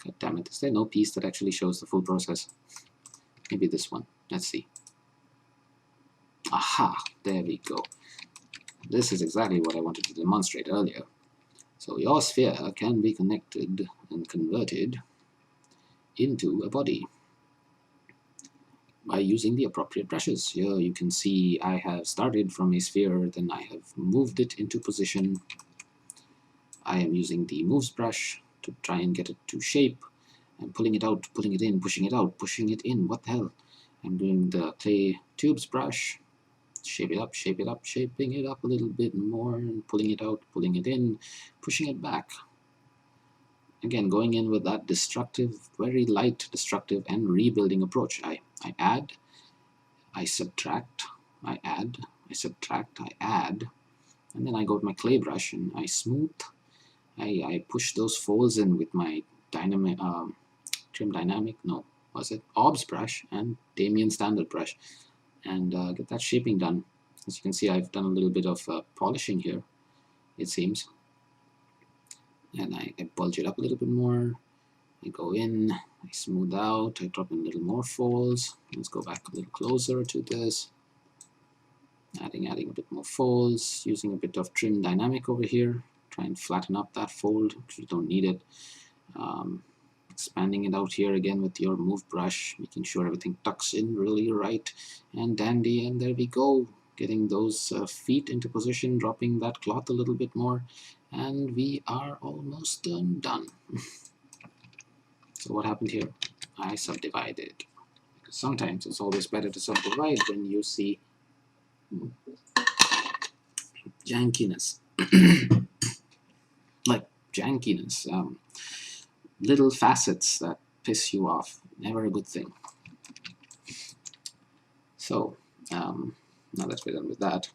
god damn it, is there no piece that actually shows the full process? Maybe this one. Let's see. Aha, there we go. This is exactly what I wanted to demonstrate earlier. So your sphere can be connected and converted into a body by using the appropriate brushes. Here you can see I have started from a sphere, then I have moved it into position. I am using the moves brush to try and get it to shape. I'm pulling it out, pulling it in, pushing it out, pushing it in. What the hell? I'm doing the clay tubes brush. Shape it up, shaping it up a little bit more, and pulling it out, pulling it in, pushing it back. Again, going in with that destructive, very light destructive and rebuilding approach. I add, I subtract, I add, I subtract, I add, and then I go with my clay brush and I smooth. I push those folds in with my dynamic, trim dynamic, no, was it Ob's brush and Damien standard brush, and get that shaping done. As you can see, I've done a little bit of polishing here, it seems. And I bulge it up a little bit more. I go in, I smooth out, I drop in a little more folds. Let's go back a little closer to this. Adding a bit more folds, using a bit of trim dynamic over here. Try and flatten up that fold because you don't need it. Expanding it out here again with your move brush, making sure everything tucks in really right and dandy, and there we go, getting those feet into position, dropping that cloth a little bit more, and we are almost done. So what happened here? I subdivided, because sometimes it's always better to subdivide when you see jankiness. Like jankiness, little facets that piss you off, never a good thing. So now that we're done with that,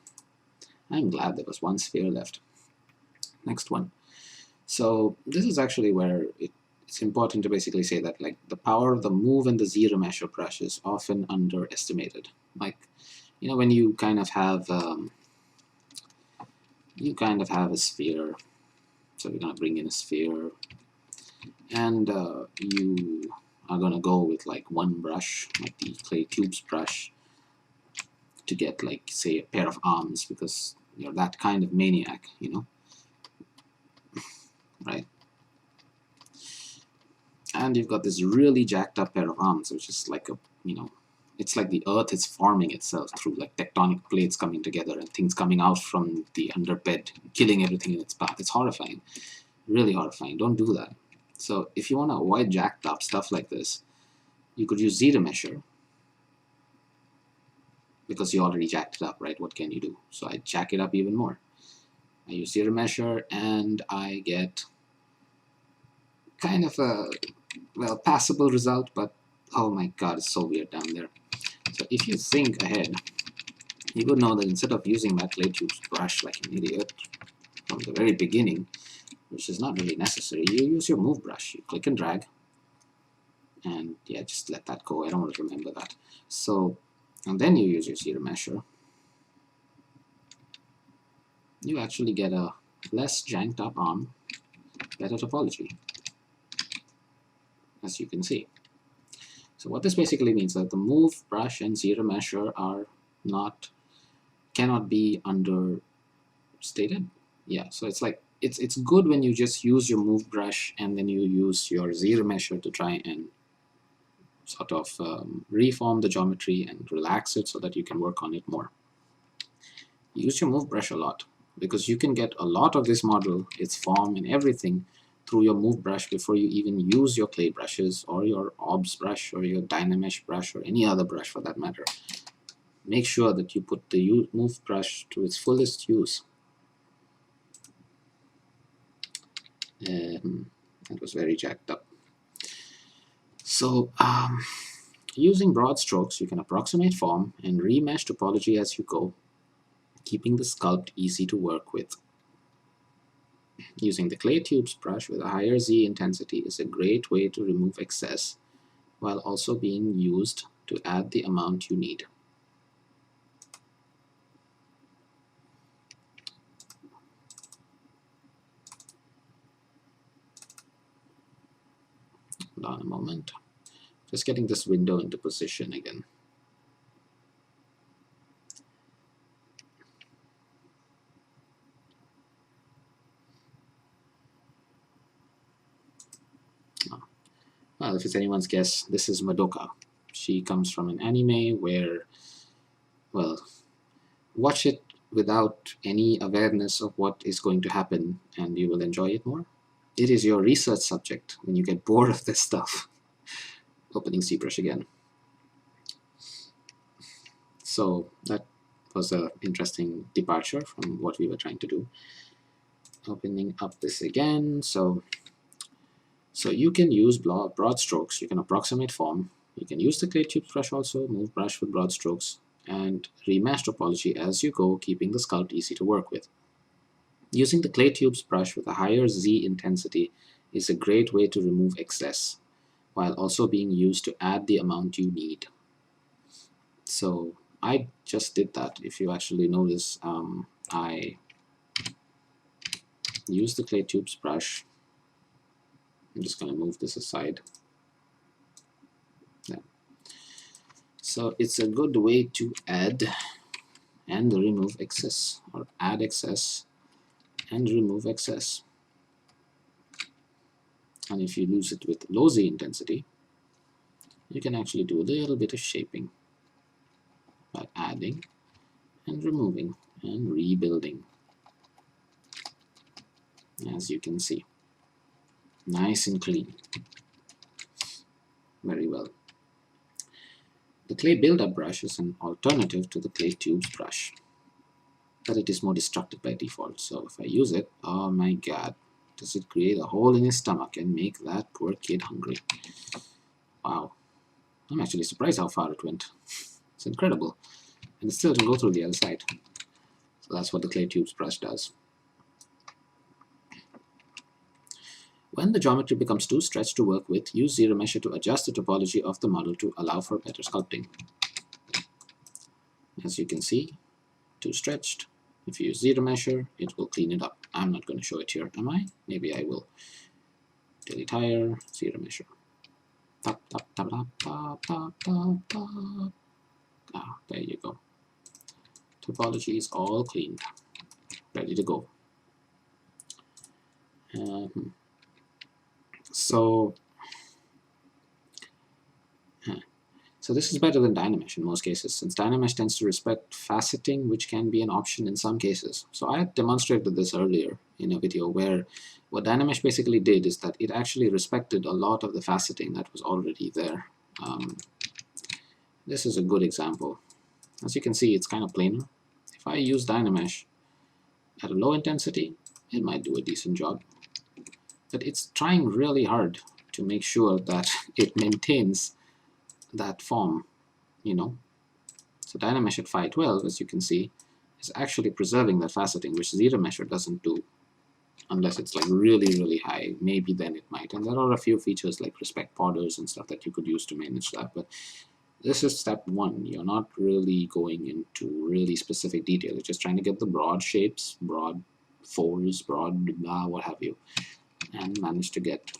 I'm glad there was one sphere left. Next one. So this is actually where it's important to basically say that like the power of the move and the zero measure brush is often underestimated. Like, you know, when you kind of have a sphere. So we're gonna bring in a sphere, and you are gonna go with like one brush, like the clay tubes brush, to get like, say, a pair of arms, because you're that kind of maniac, you know, right? And you've got this really jacked up pair of arms, which is like a, you know, it's like the earth is forming itself through like tectonic plates coming together and things coming out from the underbed, killing everything in its path. It's horrifying, really horrifying. Don't do that. So if you want to avoid jacked up stuff like this, you could use zero measure, because you already jacked it up, right? What can you do? So I jack it up even more. I use zero measure and I get kind of a, well, passable result, but oh my god, it's so weird down there. So if you think ahead, you would know that instead of using that clay tubes brush like an idiot from the very beginning, which is not really necessary, you use your move brush. You click and drag, and yeah, just let that go. I don't want to remember that. So, and then you use your zero measure. You actually get a less janked up arm, better topology, as you can see. So what this basically means that the move brush and zero measure are cannot be understated. Yeah, so it's like it's good when you just use your move brush and then you use your zero measure to try and sort of reform the geometry and relax it so that you can work on it more. Use your move brush a lot, because you can get a lot of this model, its form and everything, through your move brush before you even use your clay brushes or your obs brush or your Dynamesh brush or any other brush for that matter. Make sure that you put the move brush to its fullest use. That was very jacked up. So using broad strokes, you can approximate form and remesh topology as you go, keeping the sculpt easy to work with. Using the clay tubes brush with a higher Z intensity is a great way to remove excess while also being used to add the amount you need. Hold on a moment. Just getting this window into position again. Well, if it's anyone's guess, this is Madoka. She comes from an anime where, well, watch it without any awareness of what is going to happen and you will enjoy it more. It is your research subject when you get bored of this stuff. Opening Zbrush again. So that was an interesting departure from what we were trying to do. Opening up this again. So you can use broad strokes, you can approximate form, you can use the clay tube brush also, move brush with broad strokes, and remesh topology as you go, keeping the sculpt easy to work with. Using the clay tubes brush with a higher Z intensity is a great way to remove excess, while also being used to add the amount you need. So I just did that. If you actually notice, I used the clay tubes brush. I'm just going to move this aside. Yeah. So it's a good way to add and remove excess, or add excess and remove excess. And if you use it with low Z intensity, you can actually do a little bit of shaping by adding and removing and rebuilding, as you can see. Nice and clean. Very well. The clay build-up brush is an alternative to the clay tubes brush, but it is more destructive by default. So if I use it, oh my god, does it create a hole in his stomach and make that poor kid hungry. Wow. I'm actually surprised how far it went. It's incredible. And it still didn't go through the other side. So that's what the clay tubes brush does. When the geometry becomes too stretched to work with, use zero measure to adjust the topology of the model to allow for better sculpting. As you can see, too stretched. If you use zero measure, it will clean it up. I'm not going to show it here, am I? Maybe I will. Delete higher, zero measure. Tap, tap, tap, tap, tap, tap, tap, tap. Ah, there you go. Topology is all cleaned, ready to go. So this is better than Dynamesh in most cases, since Dynamesh tends to respect faceting, which can be an option in some cases. So I had demonstrated this earlier in a video where what Dynamesh basically did is that it actually respected a lot of the faceting that was already there. This is a good example. As you can see, it's kind of planar. If I use Dynamesh at a low intensity, it might do a decent job. But it's trying really hard to make sure that it maintains that form, you know. So Dynamesh at 512, as you can see, is actually preserving that faceting, which zero measure doesn't do, unless it's like really high. Maybe then it might. And there are a few features like respect borders and stuff that you could use to manage that. But this is step one. You're not really going into really specific detail. You're just trying to get the broad shapes, broad folds, broad blah, what have you, and manage to get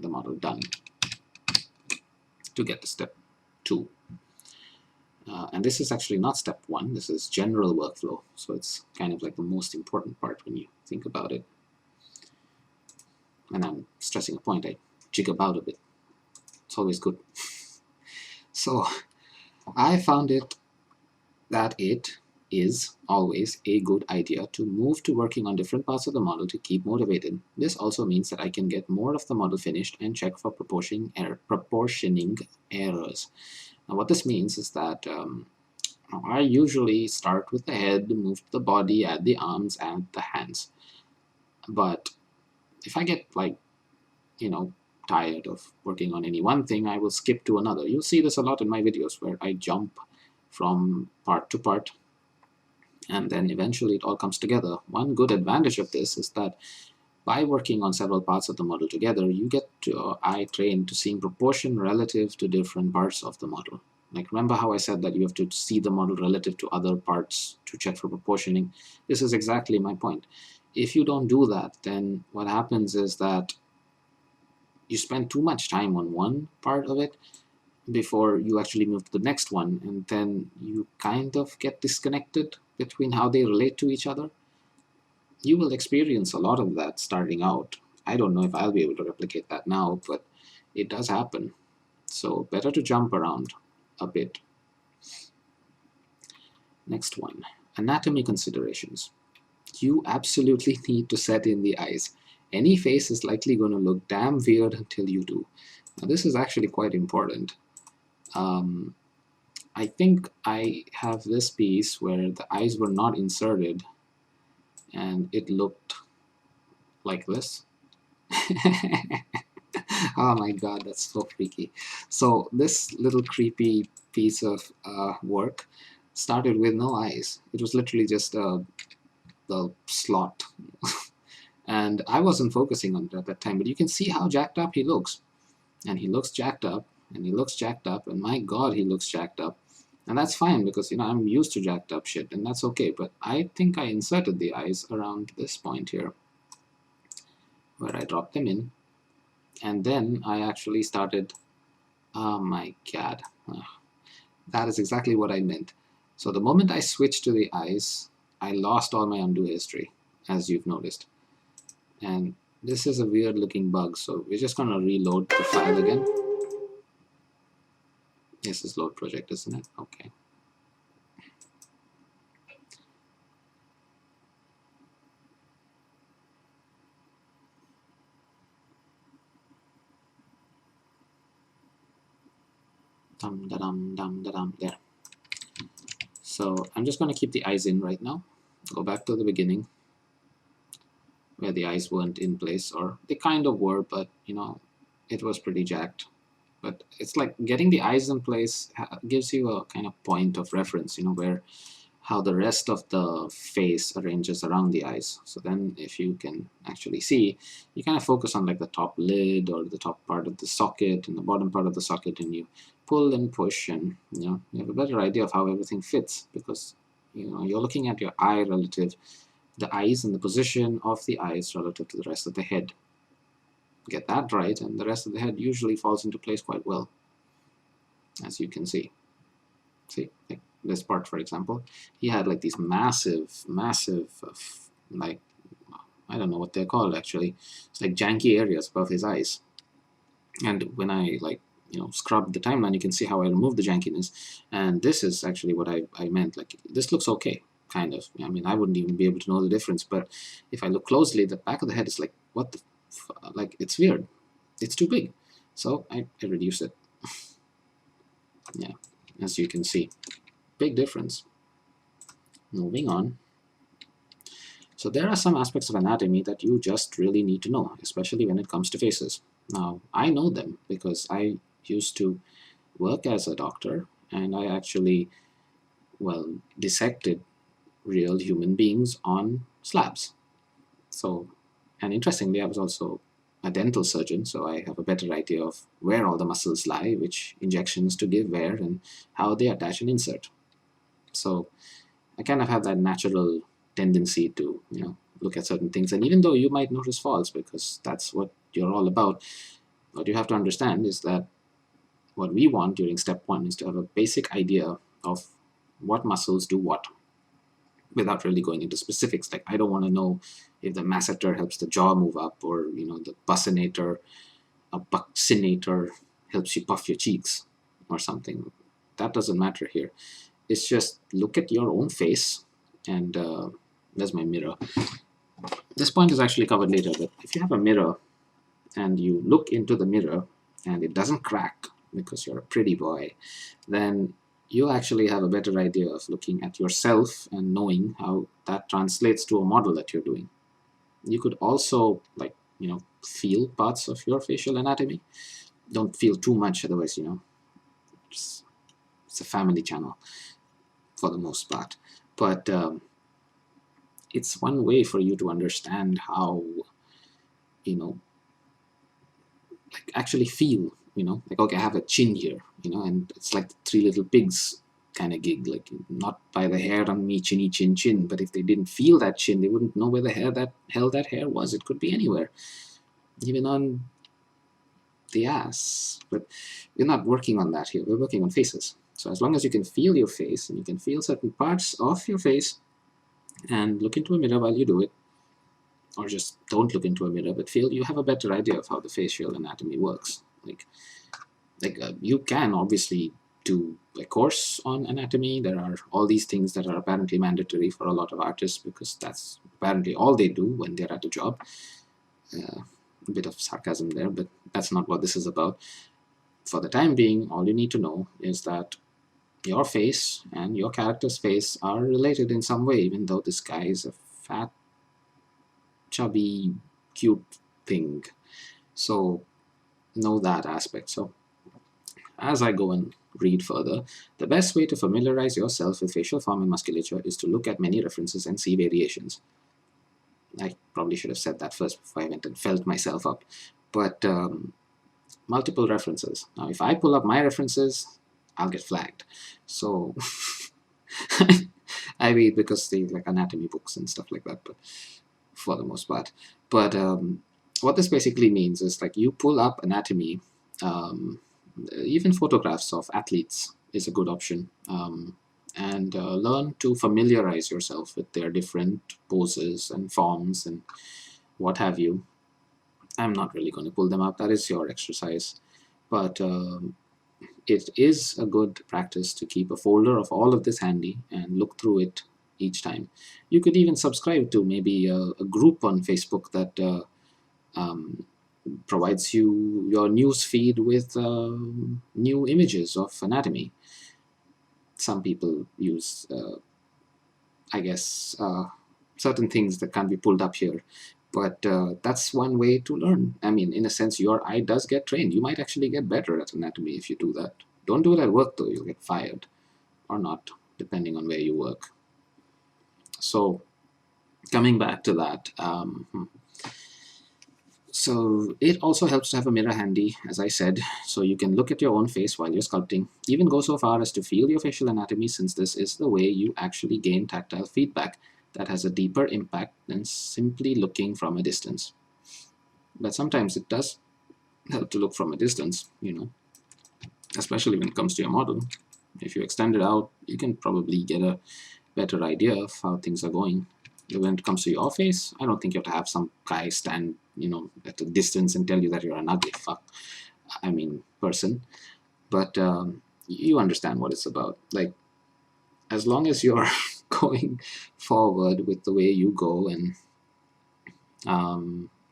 the model done to get to step 2. And this is actually not step 1, this is general workflow, so it's kind of like the most important part when you think about it. And I'm stressing a point, I jig about a bit. It's always good. So I found it that is always a good idea to move to working on different parts of the model to keep motivated. This also means that I can get more of the model finished and check for proportioning errors. Now what this means is that I usually start with the head, move to the body, add the arms, add the hands. But if I get tired of working on any one thing, I will skip to another. You'll see this a lot in my videos where I jump from part to part and then eventually it all comes together. One good advantage of this is that by working on several parts of the model together, you get eye trained to seeing proportion relative to different parts of the model. Like, remember how I said that you have to see the model relative to other parts to check for proportioning? This is exactly my point. If you don't do that, then what happens is that you spend too much time on one part of it before you actually move to the next one, and then you kind of get disconnected between how they relate to each other. You will experience a lot of that starting out. I don't know if I'll be able to replicate that now, but it does happen. So better to jump around a bit. Next one, anatomy considerations. You absolutely need to set in the eyes. Any face is likely going to look damn weird until you do. Now this is actually quite important. I think I have this piece where the eyes were not inserted and it looked like this. Oh my god, that's so freaky. So this little creepy piece of work started with no eyes. It was literally just the slot. And I wasn't focusing on it at that time, but you can see how jacked up he looks. And he looks jacked up, and he looks jacked up, and my god, he looks jacked up. And that's fine because, I'm used to jacked up shit, and that's okay. But I think I inserted the eyes around this point here, where I dropped them in. And then I actually started, oh my god, that is exactly what I meant. So the moment I switched to the eyes, I lost all my undo history, as you've noticed. And this is a weird looking bug, so we're just gonna reload the file again. This is load project, isn't it? Okay. There. So I'm just going to keep the eyes in right now. Go back to the beginning where the eyes weren't in place, or they kind of were, but it was pretty jacked. But it's like getting the eyes in place gives you a kind of point of reference, where how the rest of the face arranges around the eyes. So then if you can actually see, you kind of focus on like the top lid or the top part of the socket and the bottom part of the socket, and you pull and push, and you have a better idea of how everything fits, because you're looking at your eye relative, the eyes and the position of the eyes relative to the rest of the head. Get that right, and the rest of the head usually falls into place quite well, as you can see. See, like this part, for example, he had like these massive, like, I don't know what they're called actually. It's like janky areas above his eyes. And when I scrub the timeline, you can see how I remove the jankiness. And this is actually what I meant. Like, this looks okay, kind of. I mean, I wouldn't even be able to know the difference. But if I look closely, the back of the head is like, what the like, it's weird. It's too big. So I reduce it. Yeah, as you can see. Big difference. Moving on. So there are some aspects of anatomy that you just really need to know, especially when it comes to faces. Now, I know them because I used to work as a doctor, and I actually, dissected real human beings on slabs. So, and interestingly, I was also a dental surgeon, so I have a better idea of where all the muscles lie, which injections to give where, and how they attach and insert. So I kind of have that natural tendency to, look at certain things. And even though you might notice faults, because that's what you're all about, what you have to understand is that what we want during step 1 is to have a basic idea of what muscles do what, without really going into specifics. Like, I don't want to know if the masseter helps the jaw move up, or the buccinator helps you puff your cheeks or something. That doesn't matter here. It's just look at your own face and there's my mirror. This point is actually covered later, but if you have a mirror and you look into the mirror and it doesn't crack because you're a pretty boy, then you actually have a better idea of looking at yourself and knowing how that translates to a model that you're doing. You could also, like, feel parts of your facial anatomy. Don't feel too much, otherwise, it's a family channel for the most part. But it's one way for you to understand how, like, actually feel, like, okay, I have a chin here, and it's like the Three Little Pigs kind of gig, like, not by the hair on me, chinny chin chin, but if they didn't feel that chin, they wouldn't know where the hell that hair was. It could be anywhere, even on the ass. But we're not working on that here. We're working on faces. So as long as you can feel your face and you can feel certain parts of your face and look into a mirror while you do it, or just don't look into a mirror but feel, you have a better idea of how the facial anatomy works. Like you can obviously do a course on anatomy. There are all these things that are apparently mandatory for a lot of artists because that's apparently all they do when they're at a job. A bit of sarcasm there, but that's not what this is about. For the time being, all you need to know is that your face and your character's face are related in some way, even though this guy is a fat, chubby, cute thing. So know that aspect. So as I go and read further, the best way to familiarize yourself with facial form and musculature is to look at many references and see variations. I probably should have said that first before I went and felt myself up. But multiple references. Now, if I pull up my references, I'll get flagged. So I read because they like anatomy books and stuff like that, but for the most part. But what this basically means is, like, you pull up anatomy, even photographs of athletes is a good option, and learn to familiarize yourself with their different poses and forms and what have you. I'm not really going to pull them up. That is your exercise. But it is a good practice to keep a folder of all of this handy and look through it each time. You could even subscribe to maybe a group on Facebook that provides you your news feed with new images of anatomy. Some people use, I guess, certain things that can't be pulled up here. But that's one way to learn. I mean, in a sense, your eye does get trained. You might actually get better at anatomy if you do that. Don't do it at work, though. You'll get fired. Or not, depending on where you work. So, coming back to that, so it also helps to have a mirror handy, as I said, so you can look at your own face while you're sculpting. Even go so far as to feel your facial anatomy, since this is the way you actually gain tactile feedback that has a deeper impact than simply looking from a distance. But sometimes it does help to look from a distance, especially when it comes to your model. If you extend it out, you can probably get a better idea of how things are going. When it comes to your face, I don't think you have to have some guy stand, at a distance and tell you that you're an ugly person. But you understand what it's about. Like, as long as you're going forward with the way you go and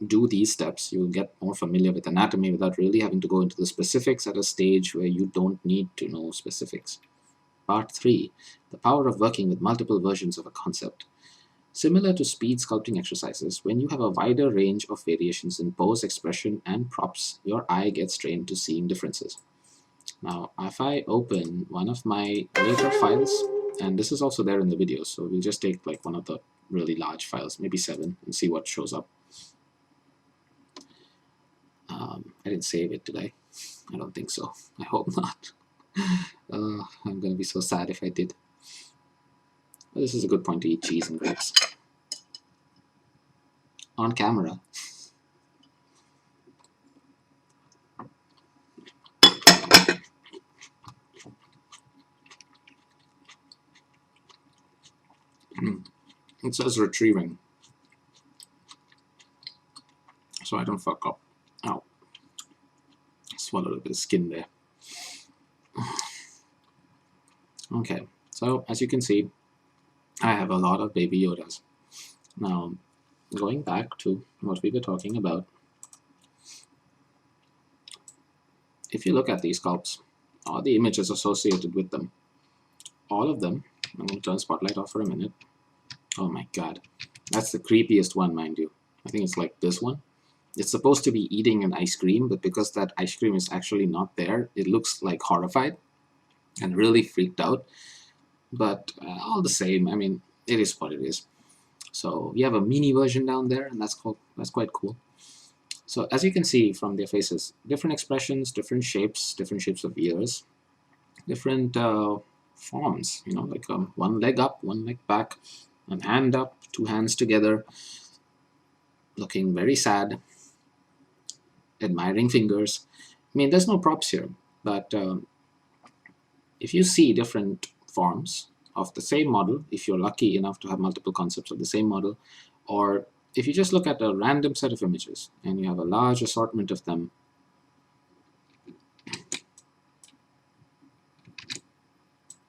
do these steps, you'll get more familiar with anatomy without really having to go into the specifics at a stage where you don't need to know specifics. Part 3. The power of working with multiple versions of a concept. Similar to speed sculpting exercises, when you have a wider range of variations in pose, expression, and props, your eye gets trained to seeing differences. Now, if I open one of my later files, and this is also there in the video, so we'll just take like one of the really large files, maybe 7, and see what shows up. I didn't save it, did I? I don't think so. I hope not. I'm going to be so sad if I did. But this is a good point to eat cheese and grapes. On camera. It says retrieving, so I don't fuck up. Ow. Swallowed a bit of skin there. Okay, so as you can see, I have a lot of baby Yodas. Now, going back to what we were talking about, if you look at these sculpts, all the images associated with them, all of them, I'm going to turn spotlight off for a minute. Oh my god, that's the creepiest one, mind you. I think it's like this one. It's supposed to be eating an ice cream, but because that ice cream is actually not there, it looks like horrified and really freaked out. But all the same, I mean, it is what it is. So we have a mini version down there, and that's quite cool. So as you can see from their faces, different expressions, different shapes of ears, different forms. You know, like one leg up, one leg back, one hand up, two hands together, looking very sad, admiring fingers. I mean, there's no props here, but if you see different forms of the same model, if you're lucky enough to have multiple concepts of the same model, or if you just look at a random set of images and you have a large assortment of them,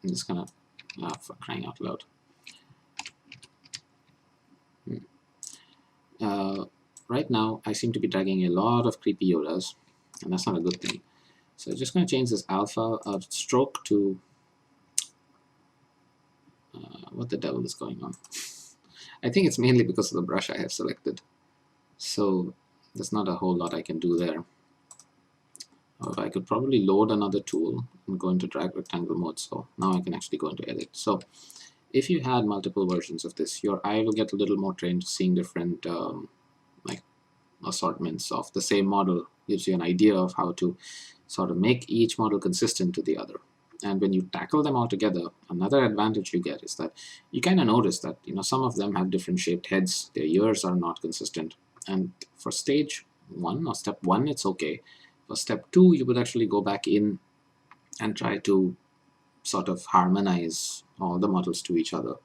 I'm just gonna, for crying out loud. Right now, I seem to be dragging a lot of creepy Yodas, and that's not a good thing. So I'm just going to change this alpha stroke to what the devil is going on. I think it's mainly because of the brush I have selected. So there's not a whole lot I can do there. However, I could probably load another tool and go into drag rectangle mode. So now I can actually go into edit. So if you had multiple versions of this, your eye will get a little more trained to seeing different like assortments of the same model. Gives you an idea of how to sort of make each model consistent to the other. And when you tackle them all together, another advantage you get is that you kind of notice that, you know, some of them have different shaped heads, their ears are not consistent. And for stage 1 or step 1, it's okay. For step 2, you would actually go back in and try to sort of harmonize all the models to each other,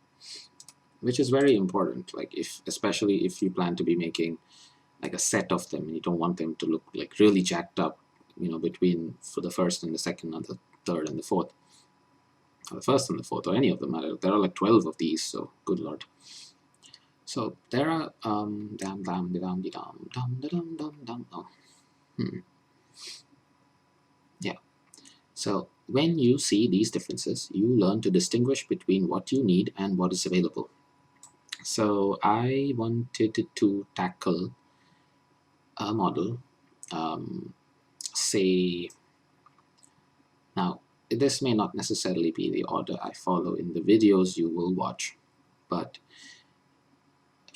which is very important. Like, especially if you plan to be making like a set of them and you don't want them to look like really jacked up, you know, between for the first and the second and the third and the fourth, or the first and the fourth, or any of them. There are like 12 of these, so good lord. So there are yeah. So when you see these differences, you learn to distinguish between what you need and what is available. So I wanted to tackle a model, say, now this may not necessarily be the order I follow in the videos you will watch, but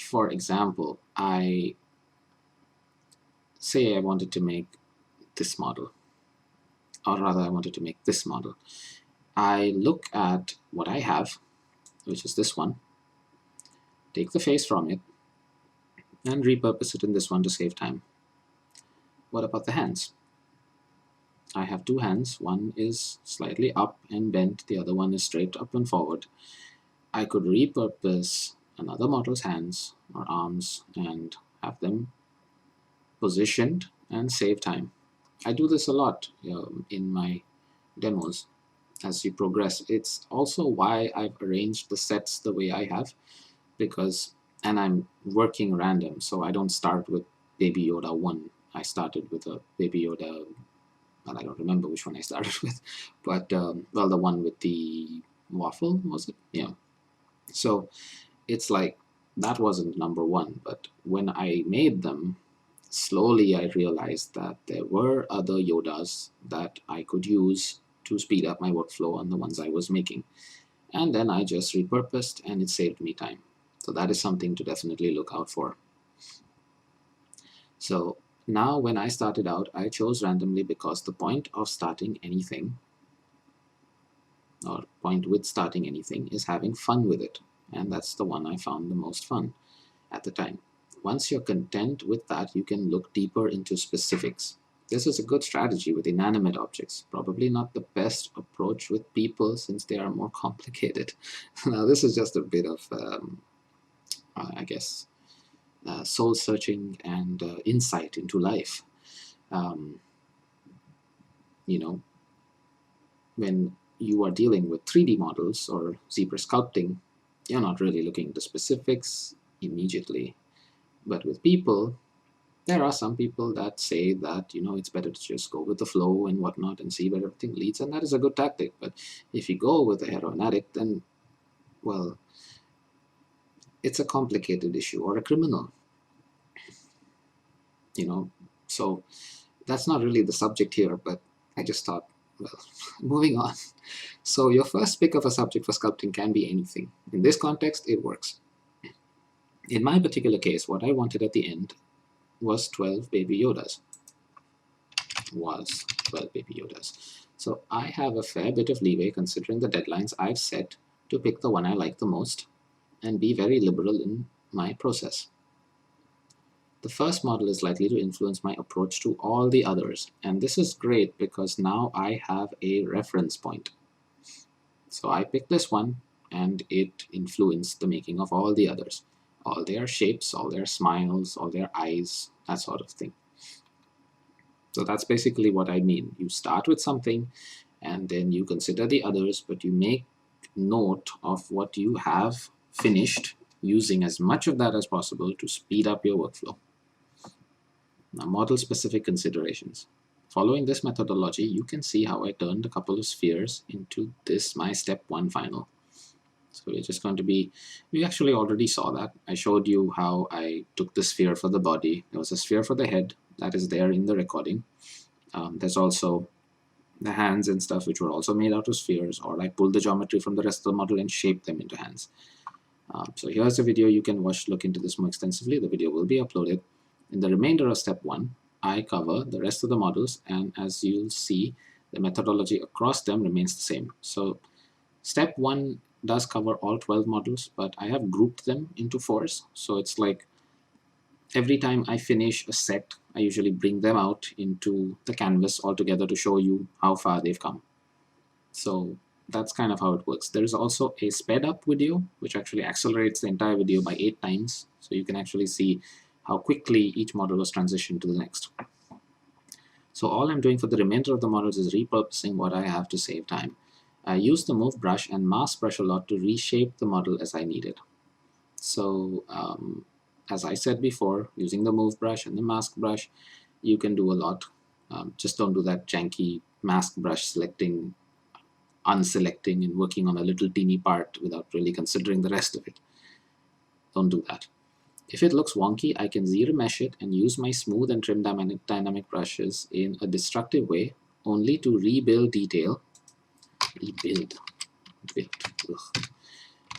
for example, I wanted to make this model, or rather I wanted to make this model. I look at what I have, which is this one, take the face from it, and repurpose it in this one to save time. What about the hands? I have two hands. One is slightly up and bent, the other one is straight up and forward. I could repurpose another model's hands or arms and have them positioned and save time. I do this a lot in my demos as you progress. It's also why I've arranged the sets the way I have, because, and I'm working random, so I don't start with Baby Yoda 1. I started with a Baby Yoda, well, I don't remember which one I started with, but well, the one with the waffle, was it? Yeah. So it's like that wasn't number one, but when I made them, slowly I realized that there were other Yodas that I could use to speed up my workflow on the ones I was making. And then I just repurposed and it saved me time. So that is something to definitely look out for. So now when I started out, I chose randomly because the point of starting anything, or point with starting anything, is having fun with it. And that's the one I found the most fun at the time. Once you're content with that, you can look deeper into specifics. This is a good strategy with inanimate objects. Probably not the best approach with people since they are more complicated. Now, this is just a bit of, I guess, soul searching and insight into life. You know, when you are dealing with 3D models or Zbrush sculpting, you're not really looking at the specifics immediately. But with people, there are some people that say that, you know, it's better to just go with the flow and whatnot and see where everything leads, and that is a good tactic. But if you go with a heroin addict, then, well, it's a complicated issue, or a criminal, you know. So that's not really the subject here, but I just thought, well, moving on. So your first pick of a subject for sculpting can be anything. In this context, it works. In my particular case, what I wanted at the end was 12 baby Yodas. So I have a fair bit of leeway considering the deadlines I've set to pick the one I like the most and be very liberal in my process. The first model is likely to influence my approach to all the others, and this is great because now I have a reference point. So I picked this one and it influenced the making of all the others. All their shapes, all their smiles, all their eyes, that sort of thing. So that's basically what I mean. You start with something and then you consider the others, but you make note of what you have finished, using as much of that as possible to speed up your workflow. Now, model-specific considerations. Following this methodology, you can see how I turned a couple of spheres into this, my step 1 final. So we're just going to be, we actually already saw that. I showed you how I took the sphere for the body. There was a sphere for the head that is there in the recording. There's also the hands and stuff, which were also made out of spheres, or I pulled the geometry from the rest of the model and shaped them into hands. So here's a video you can watch, look into this more extensively. The video will be uploaded. In the remainder of step 1, I cover the rest of the models, and as you'll see, the methodology across them remains the same. So step 1 does cover all 12 models, but I have grouped them into 4s. So it's like every time I finish a set, I usually bring them out into the canvas altogether to show you how far they've come. So that's kind of how it works. There is also a sped up video, which actually accelerates the entire video by 8 times. So you can actually see how quickly each model was transitioned to the next. So all I'm doing for the remainder of the models is repurposing what I have to save time. I use the move brush and mask brush a lot to reshape the model as I need it. So as I said before, using the move brush and the mask brush, you can do a lot. Just don't do that janky mask brush selecting, unselecting, and working on a little teeny part without really considering the rest of it. Don't do that. If it looks wonky, I can zero mesh it and use my smooth and trim dynamic brushes in a destructive way, only to rebuild detail.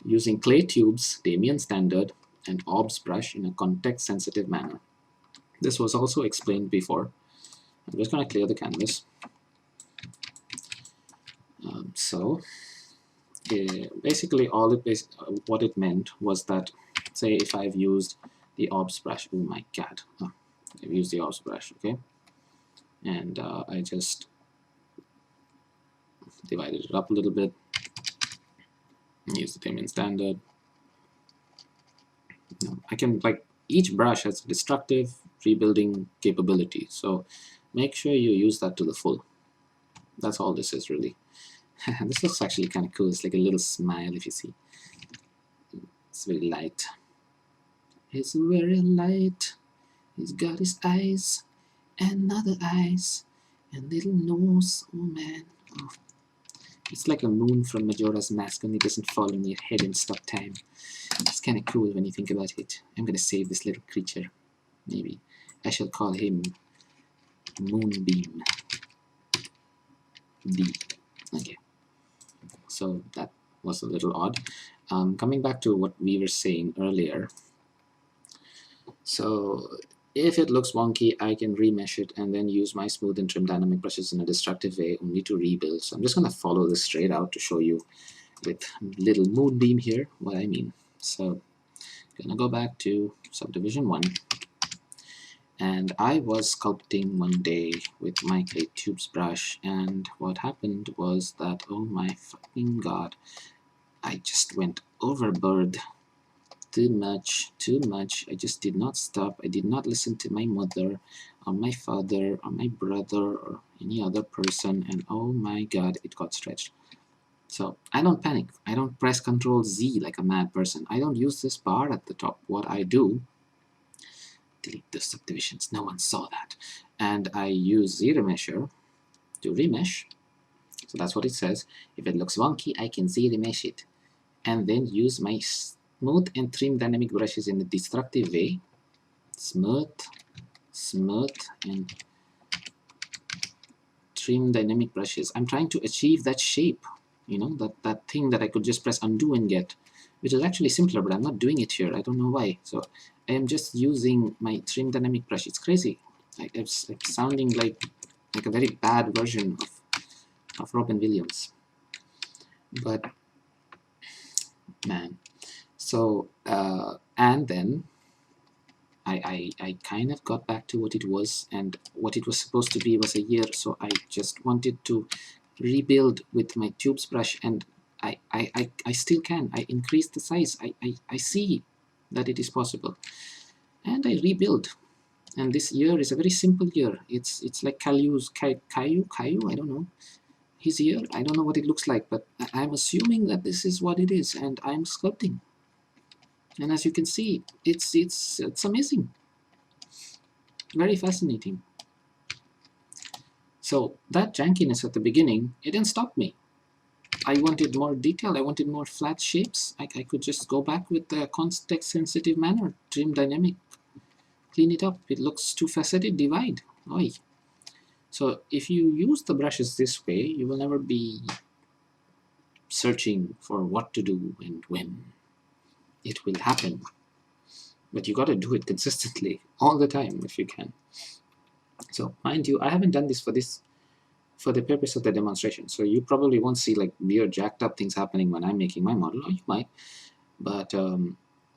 Using clay tubes, Damien Standard, and Orbs brush in a context-sensitive manner. This was also explained before. I'm just going to clear the canvas. Basically, what it meant was that, say, if I've used the Orbs brush, oh my god, I've used the Orbs brush, okay, and I just divided it up a little bit, use the Damien Standard. I can, like, each brush has a destructive rebuilding capability, so make sure you use that to the full. That's all this is, really. This looks actually kind of cool. It's like a little smile, if you see. It's very light. It's very light. He's got his eyes and other eyes and little nose. Oh man. Oh. It's like a moon from Majora's Mask, only it doesn't fall on your head and stop time. It's kind of cool when you think about it. I'm gonna save this little creature. Maybe I shall call him Moonbeam D. Okay. So that was a little odd. Coming back to what we were saying earlier. So if it looks wonky, I can remesh it and then use my smooth and trim dynamic brushes in a destructive way, only to rebuild. So I'm just going to follow this straight out to show you with little Moonbeam here what I mean. So I'm going to go back to subdivision 1. And I was sculpting one day with my clay tubes brush, and what happened was that, oh my fucking god, I just went overboard. Too much. I just did not stop. I did not listen to my mother, or my father, or my brother, or any other person, and oh my god, it got stretched. So I don't panic. I don't press Control Z like a mad person. I don't use this bar at the top. What I do, delete the subdivisions. No one saw that. And I use Z-remesher to remesh. So that's what it says. If it looks wonky, I can Z-remesh it. And then use my smooth and trim dynamic brushes in a destructive way. Smooth, and trim dynamic brushes. I'm trying to achieve that shape, that thing that I could just press undo and get, which is actually simpler, but I'm not doing it here. I don't know why. So I am just using my trim dynamic brush. It's crazy. It's like sounding like a very bad version of Robin Williams. But man, so and then I kind of got back to what it was, and what it was supposed to be was a year, so I just wanted to rebuild with my tubes brush, and I still can. I increased the size. I see that it is possible, and I rebuild. And this year is a very simple year. It's like Caillou, I don't know. His year, I don't know what it looks like, but I'm assuming that this is what it is, and I'm sculpting. And as you can see, it's amazing. Very fascinating. So that jankiness at the beginning, it didn't stop me. I wanted more detail. I wanted more flat shapes. I could just go back with the context-sensitive manner, trim dynamic, clean it up. It looks too faceted, divide. Oy. So if you use the brushes this way, you will never be searching for what to do and when. It will happen. But you got to do it consistently all the time if you can. So mind you, I haven't done this for the purpose of the demonstration. So you probably won't see like weird jacked up things happening when I'm making my model, or you might. But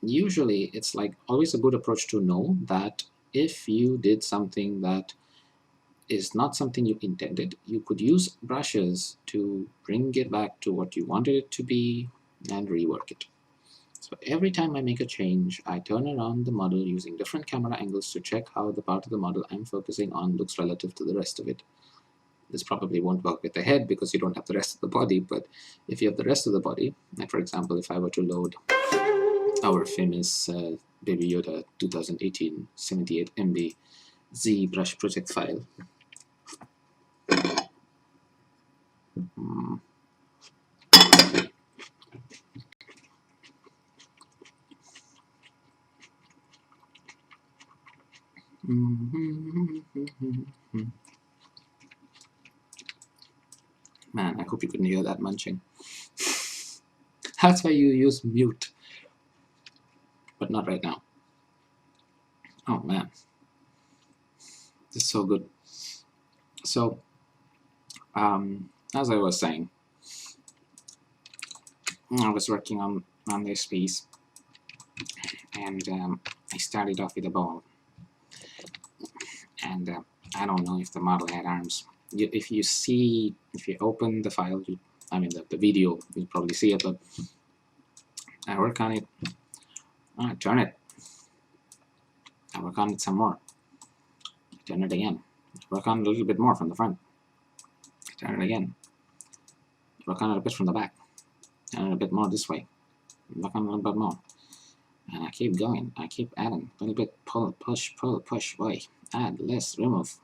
usually it's like always a good approach to know that if you did something that is not something you intended, you could use brushes to bring it back to what you wanted it to be and rework it. So every time I make a change, I turn around the model using different camera angles to check how the part of the model I'm focusing on looks relative to the rest of it. This probably won't work with the head because you don't have the rest of the body, but if you have the rest of the body, like for example, if I were to load our famous Baby Yoda 2018 78 MB ZBrush project file, man, I hope you couldn't hear that munching. That's why you use mute, but not right now. Oh man, this is so good. So, as I was saying, I was working on this piece, and I started off with a ball, and I don't know if the model had arms. If you open the file, the video, you'll probably see it, but I work on it, I turn it, I work on it some more, I turn it again, I work on it a little bit more from the front, I turn it again, I work on it a bit from the back, turn it a bit more this way, work on it a little bit more, and I keep going, I keep adding, a little bit, pull, push, boy, add, less, remove.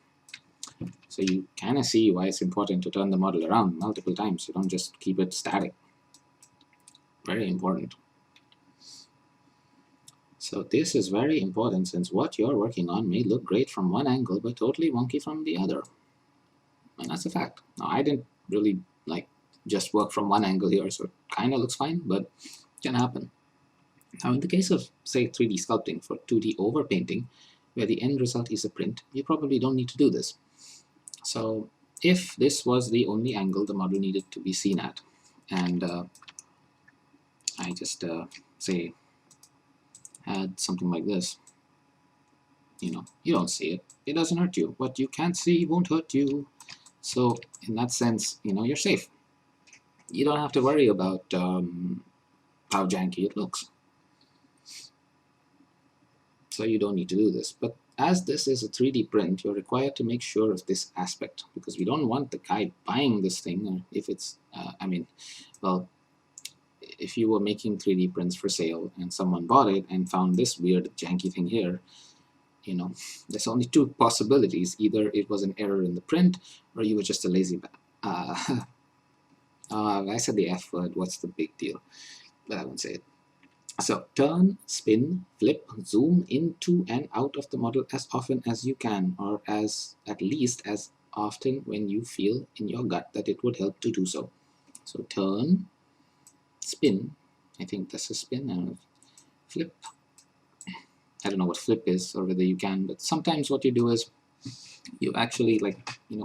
So you kind of see why it's important to turn the model around multiple times. You don't just keep it static. Very important. So this is very important since what you're working on may look great from one angle but totally wonky from the other. And that's a fact. Now I didn't really just work from one angle here, so it kind of looks fine, but it can happen. Now in the case of, say, 3D sculpting for 2D overpainting, where the end result is a print, you probably don't need to do this. So if this was the only angle the model needed to be seen at, and I just say had something like this, you don't see it, it doesn't hurt you. What you can't see won't hurt you. So in that sense, you're safe. You don't have to worry about how janky it looks. So you don't need to do this. But as this is a 3D print, you're required to make sure of this aspect, because we don't want the guy buying this thing, or if it's, well, if you were making 3D prints for sale and someone bought it and found this weird janky thing here, you know, there's only two possibilities. Either it was an error in the print, or you were just a lazy I said the F word, what's the big deal? But I won't say it. So turn, spin, flip, zoom into and out of the model as often as you can, or as at least as often when you feel in your gut that it would help to do so. So turn, spin, I think this is spin, and flip. I don't know what flip is or whether you can, but sometimes what you do is you actually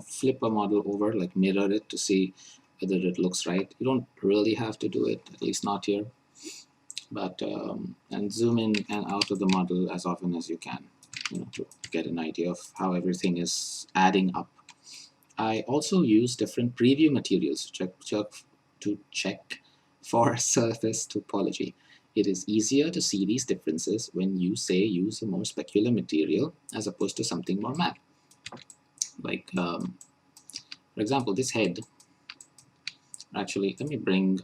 flip a model over, like mirror it to see whether it looks right. You don't really have to do it, at least not here, but and zoom in and out of the model as often as you can, to get an idea of how everything is adding up. I also use different preview materials to check for surface topology. It is easier to see these differences when you say use a more specular material as opposed to something more matte. Like, for example, this head. Actually, let me bring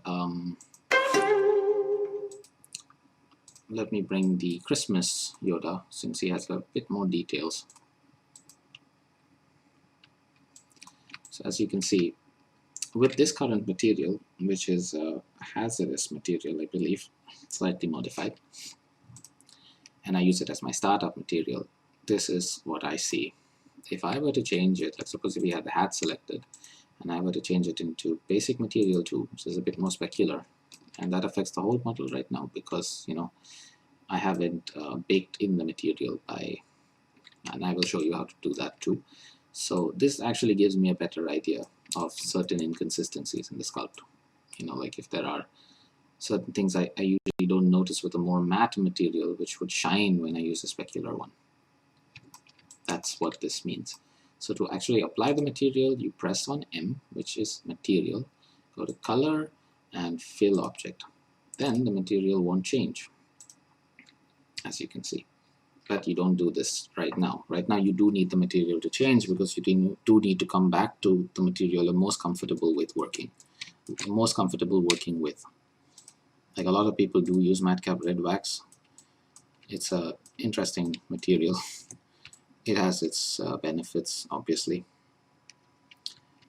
the Christmas Yoda, since he has a bit more details. So as you can see, with this current material, which is a hazardous material, I believe, slightly modified, and I use it as my startup material, this is what I see. If I were to change it, let's suppose if we had the hat selected, and I were to change it into basic material 2, which is a bit more specular, and that affects the whole model right now because, I haven't baked in the material and I will show you how to do that too. So this actually gives me a better idea of certain inconsistencies in the sculpt. Like if there are certain things I usually don't notice with a more matte material, which would shine when I use a specular one. That's what this means. So to actually apply the material, you press on M, which is material, go to color and fill object. Then the material won't change, as you can see. But you don't do this right now. Right now you do need the material to change because you do need to come back to the material you're most comfortable with working. Like a lot of people do use matcap red wax. It's a interesting material. It has its benefits, obviously.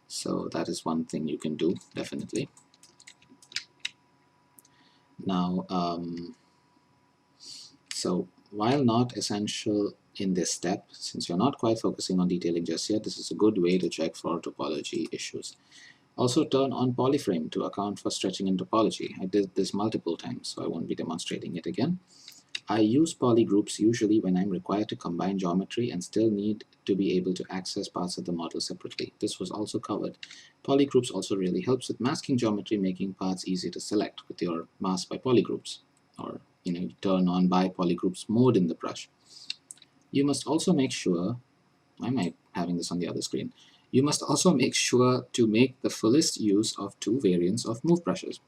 So that is one thing you can do, definitely. Now, so while not essential in this step, since you're not quite focusing on detailing just yet, this is a good way to check for topology issues. Also turn on polyframe to account for stretching in topology. I did this multiple times, so I won't be demonstrating it again. I use polygroups usually when I'm required to combine geometry and still need to be able to access parts of the model separately. This was also covered. Polygroups also really helps with masking geometry, making parts easy to select with your mask by polygroups, or you turn on by polygroups mode in the brush. You must also make sure, why am I having this on the other screen? You must also make sure to make the fullest use of two variants of move brushes.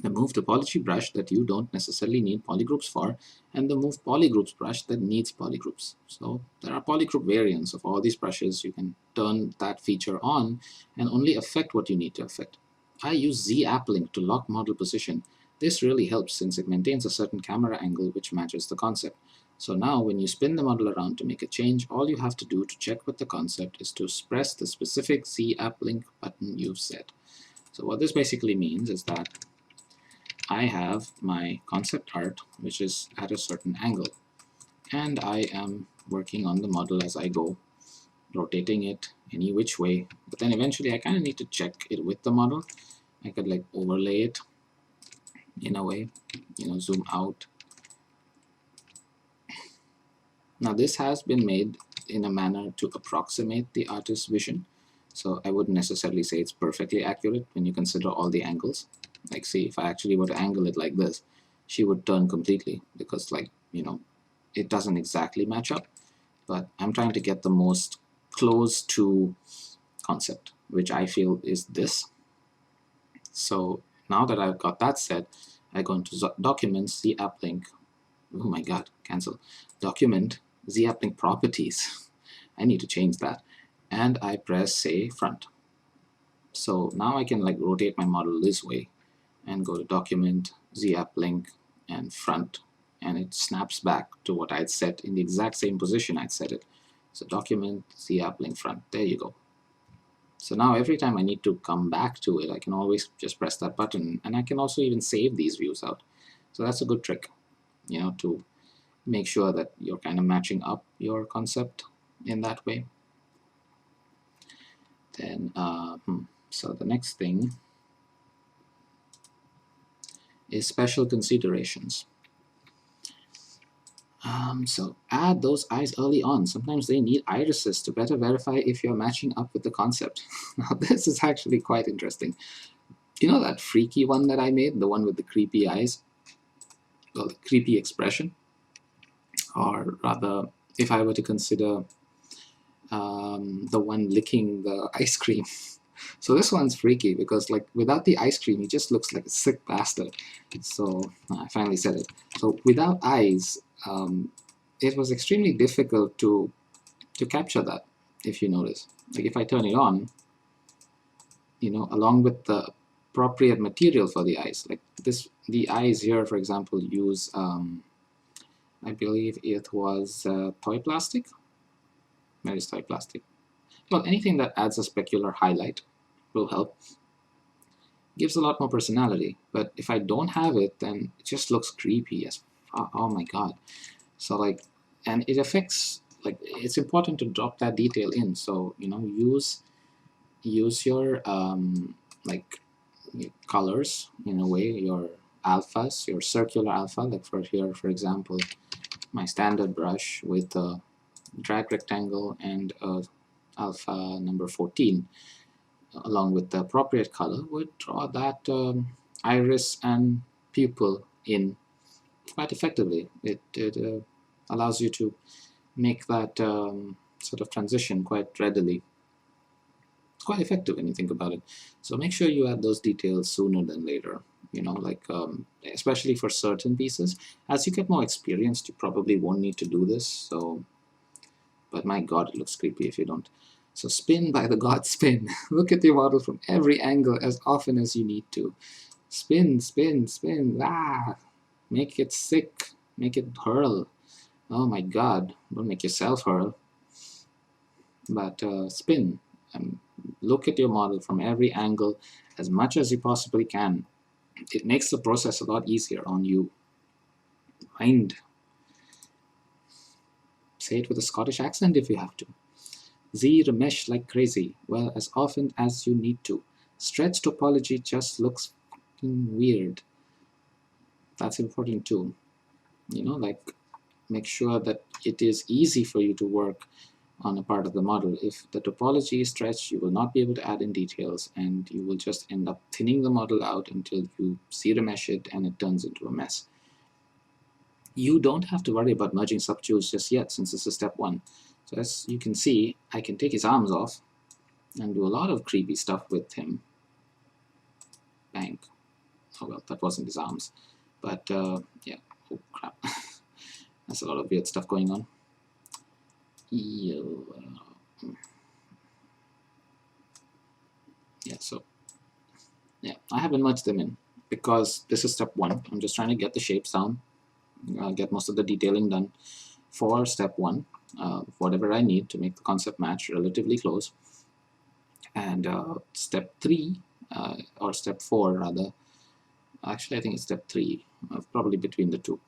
The move topology brush that you don't necessarily need polygroups for, and the move polygroups brush that needs polygroups. So there are polygroup variants of all these brushes. You can turn that feature on and only affect what you need to affect. I use Z-Applink to lock model position. This really helps since it maintains a certain camera angle which matches the concept. So now when you spin the model around to make a change, all you have to do to check with the concept is to press the specific Z-Applink button you've set. So what this basically means is that I have my concept art, which is at a certain angle, and I am working on the model as I go, rotating it any which way, but then eventually I kind of need to check it with the model. I could like overlay it in a way, zoom out. Now this has been made in a manner to approximate the artist's vision, so I wouldn't necessarily say it's perfectly accurate when you consider all the angles. Like, see, if I actually were to angle it like this, she would turn completely because, like, it doesn't exactly match up. But I'm trying to get the most close to concept, which I feel is this. So now that I've got that set, I go into Documents, Z-Applink. Oh my God, cancel. Document, Z-uplink properties. I need to change that. And I press, say, front. So now I can like rotate my model this way and go to document, Z-uplink, and front, and it snaps back to what I'd set in the exact same position I'd set it. So document, Z-uplink, front. There you go. So now every time I need to come back to it, I can always just press that button, and I can also even save these views out. So that's a good trick, you know, to make sure that you're kind of matching up your concept in that way. Then, so the next thing is special considerations. So add those eyes early on. Sometimes they need irises to better verify if you're matching up with the concept. Now this is actually quite interesting. You know that freaky one that I made, the one with the creepy eyes? Well, the creepy expression? Or rather, if I were to consider the one licking the ice cream. So this one's freaky because like without the ice cream, he just looks like a sick bastard. So I finally said it. So without eyes, it was extremely difficult to capture that, if you notice. Like if I turn it on, you know, along with the appropriate material for the eyes, like this, the eyes here, for example, use, I believe it was toy plastic. Where is toy plastic? Well, anything that adds a specular highlight will help. Gives a lot more personality, but if I don't have it, then it just looks creepy as oh my god. So like, and it affects, like, it's important to drop that detail in. So you know, use your like colors in a way, your alphas, your circular alpha. Like for here, for example, my standard brush with a drag rectangle and a alpha number 14, along with the appropriate color, would draw that iris and pupil in quite effectively. It allows you to make that sort of transition quite readily. It's quite effective when you think about it. So make sure you add those details sooner than later. You know, like especially for certain pieces. As you get more experienced, you probably won't need to do this. So, but my God, it looks creepy if you don't. So spin, by the God, spin. Look at your model from every angle as often as you need to. Spin, spin, spin. Ah, make it sick. Make it hurl. Oh my God, don't make yourself hurl. But spin. Look at your model from every angle as much as you possibly can. It makes the process a lot easier on you. Mind. Say it with a Scottish accent if you have to. Z-remesh like crazy. Well, as often as you need to. Stretch topology just looks fucking weird. That's important too. You know, like, make sure that it is easy for you to work on a part of the model. If the topology is stretched, you will not be able to add in details, and you will just end up thinning the model out until you Z-remesh it and it turns into a mess. You don't have to worry about merging subtools just yet, since this is step 1. So as you can see, I can take his arms off and do a lot of creepy stuff with him. Bang. Oh well, that wasn't his arms. But yeah, oh crap. That's a lot of weird stuff going on. Yeah, so yeah, I haven't merged them in because this is step 1. I'm just trying to get the shapes down, get most of the detailing done for step 1. Whatever I need to make the concept match relatively close. And step 3, or step 4 rather, actually I think it's step 3, probably between the two,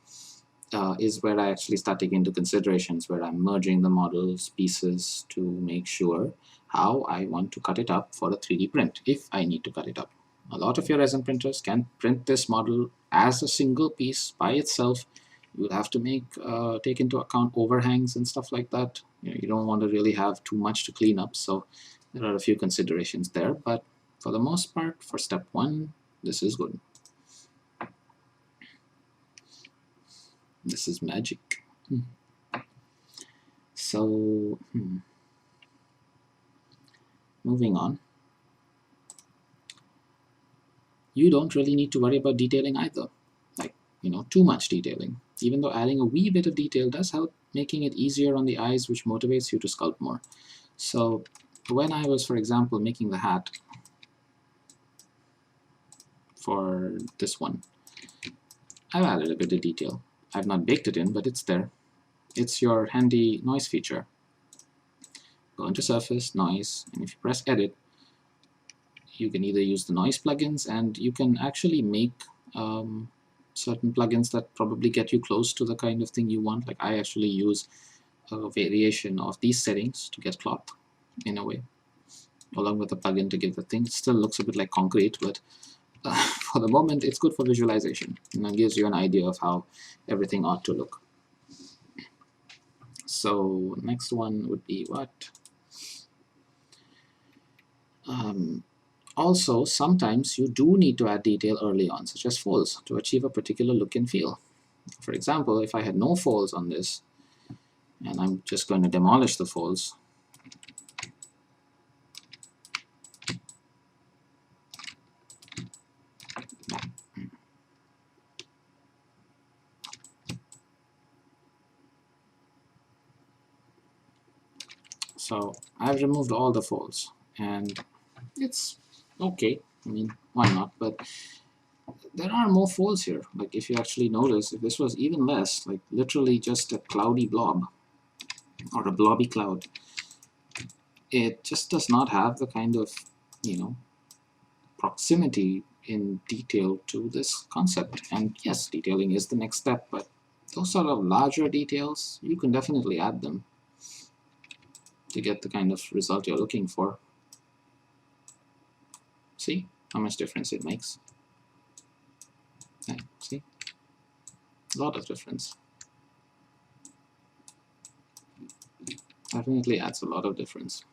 is where I actually start taking into considerations where I'm merging the model's pieces to make sure how I want to cut it up for a 3D print, if I need to cut it up. A lot of your resin printers can print this model as a single piece by itself. You'll have to take into account overhangs and stuff like that. You don't want to really have too much to clean up, so there are a few considerations there, but for the most part, for step 1, this is good. This is magic. So, moving on. You don't really need to worry about detailing either. Like, you know, too much detailing. Even though adding a wee bit of detail does help, making it easier on the eyes, which motivates you to sculpt more. So when I was, for example, making the hat for this one, I've added a bit of detail. I've not baked it in, but it's there. It's your handy noise feature. Go into Surface, Noise, and if you press Edit, you can either use the noise plugins, and you can actually make certain plugins that probably get you close to the kind of thing you want. Like I actually use a variation of these settings to get cloth in a way, along with a plugin to give the thing. It still looks a bit like concrete, but for the moment it's good for visualization, and it gives you an idea of how everything ought to look. So next one would be what? Also, sometimes you do need to add detail early on, such as folds, to achieve a particular look and feel. For example, if I had no folds on this, and I'm just going to demolish the folds, so I've removed all the folds, and it's okay. I mean, why not? But there are more folds here. Like if you actually notice, if this was even less, like literally just a cloudy blob or a blobby cloud, it just does not have the kind of, you know, proximity in detail to this concept. And yes, detailing is the next step, but those sort of larger details, you can definitely add them to get the kind of result you're looking for. See how much difference it makes? Yeah, see? A lot of difference. Definitely adds a lot of difference.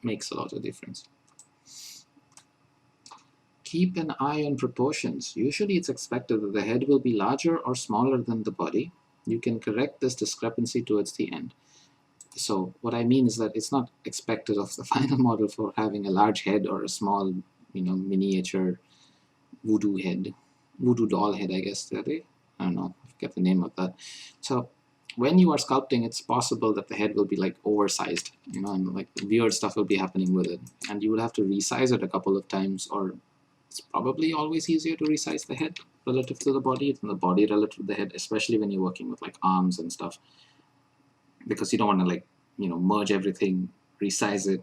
Makes a lot of difference. Keep an eye on proportions. Usually it's expected that the head will be larger or smaller than the body. You can correct this discrepancy towards the end. So what I mean is that it's not expected of the final model for having a large head or a small, you know, miniature voodoo head, voodoo doll head, I guess. I don't know, I forget the name of that. So when you are sculpting, it's possible that the head will be like oversized, you know, and like weird stuff will be happening with it, and you will have to resize it a couple of times, or it's probably always easier to resize the head relative to the body than the body relative to the head, especially when you're working with like arms and stuff, because you don't want to, like, you know, merge everything, resize it,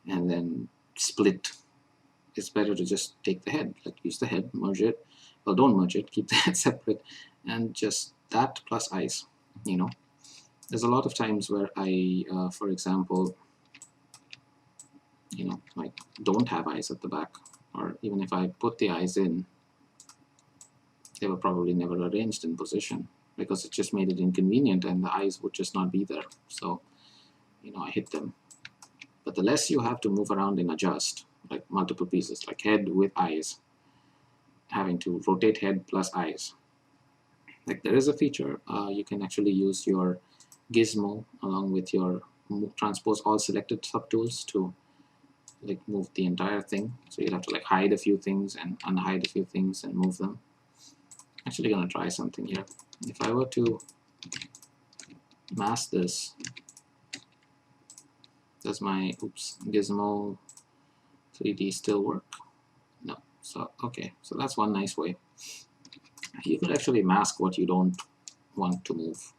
and then split. It's better to just take the head, like use the head, merge it. Well, don't merge it, keep the head separate, and just that plus eyes, you know. There's a lot of times where I, for example, you know, like don't have eyes at the back, or even if I put the eyes in, they were probably never arranged in position because it just made it inconvenient and the eyes would just not be there. So, you know, I hit them. But the less you have to move around and adjust, like multiple pieces, like head with eyes, having to rotate head plus eyes. Like there is a feature, you can actually use your gizmo along with your transpose all selected subtools to like move the entire thing. So you'd have to like hide a few things and unhide a few things and move them. Actually gonna try something here. If I were to mask this, does my gizmo 3D still work? No. So okay, so that's one nice way. You could actually mask what you don't want to move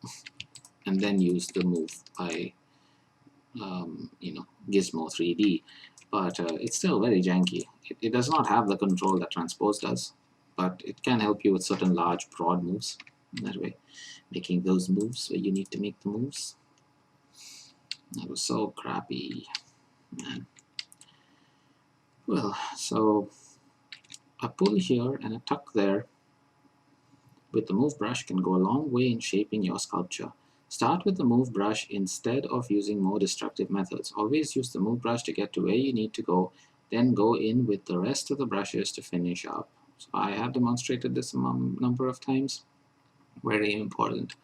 and then use the move by you know, gizmo 3D, but it's still very janky. It does not have the control that transpose does, but it can help you with certain large broad moves in that way, making those moves where you need to make the moves. That was so crappy, man. Well, so a pull here and a tuck there with the move brush can go a long way in shaping your sculpture. Start with the move brush instead of using more destructive methods. Always use the move brush to get to where you need to go, then go in with the rest of the brushes to finish up. So I have demonstrated this a number of times. Very important.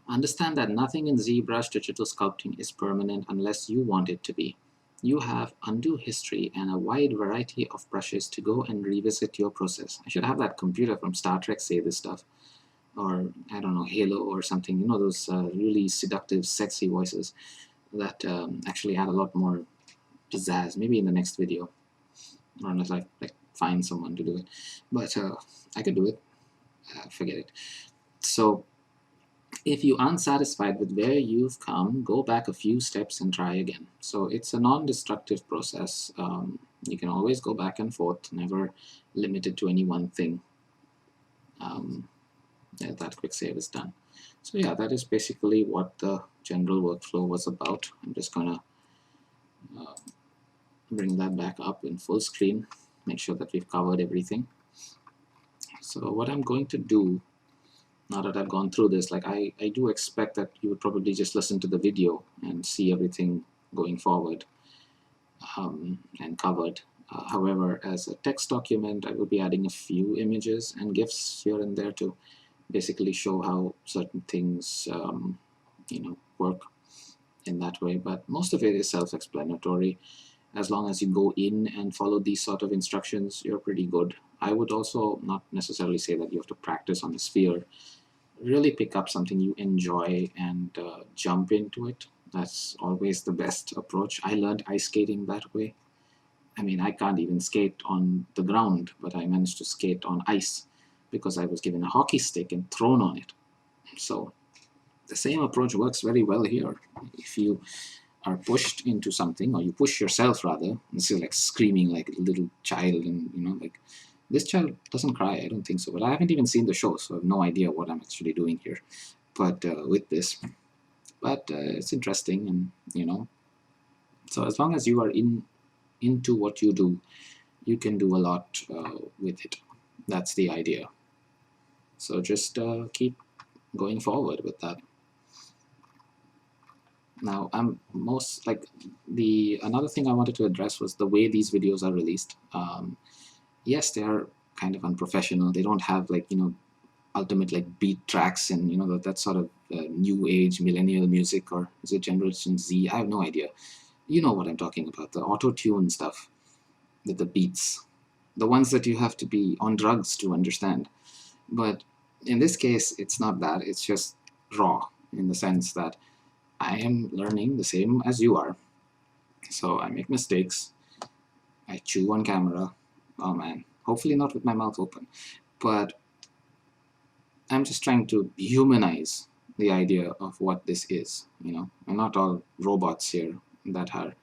Understand that nothing in ZBrush digital sculpting is permanent unless you want it to be. You have undo history and a wide variety of brushes to go and revisit your process. I should have that computer from Star Trek say this stuff. or I don't know, Halo or something, you know, those really seductive, sexy voices that actually add a lot more pizzazz. Maybe in the next video, or unless I like find someone to do it, but I could do it. Forget it. So if you're unsatisfied with where you've come, go back a few steps and try again. So it's a non-destructive process. You can always go back and forth, never limited to any one thing. Yeah, that quick save is done. So yeah, that is basically what the general workflow was about. I'm just gonna bring that back up in full screen, make sure that we've covered everything. So what I'm going to do, now that I've gone through this, like I do expect that you would probably just listen to the video and see everything going forward and covered. However, as a text document, I will be adding a few images and GIFs here and there to basically show how certain things work in that way. But most of it is self-explanatory. As long as you go in and follow these sort of instructions, you're pretty good. I would also not necessarily say that you have to practice on a sphere. Really pick up something you enjoy and jump into it. That's always the best approach. I learned ice skating that way. I mean, I can't even skate on the ground, but I managed to skate on ice because I was given a hockey stick and thrown on it. So the same approach works very well here. If you are pushed into something, or you push yourself rather, this is like screaming like a little child, and you know, like this child doesn't cry, I don't think so, but I haven't even seen the show, so I have no idea what I'm actually doing here. But with this, it's interesting, and you know, so as long as you are into what you do, you can do a lot with it. That's the idea. So just keep going forward with that. Now, I'm most like another thing I wanted to address was the way these videos are released. Yes, they are kind of unprofessional. They don't have like, you know, ultimate like beat tracks and, you know, that sort of new age millennial music, or is it Generation Z? I have no idea. You know what I'm talking about, the auto-tune stuff with the beats, the ones that you have to be on drugs to understand. But in this case, it's not that. It's just raw in the sense that I am learning the same as you are. So I make mistakes. I chew on camera. Oh man, hopefully not with my mouth open. But I'm just trying to humanize the idea of what this is, you know. We're not all robots here that are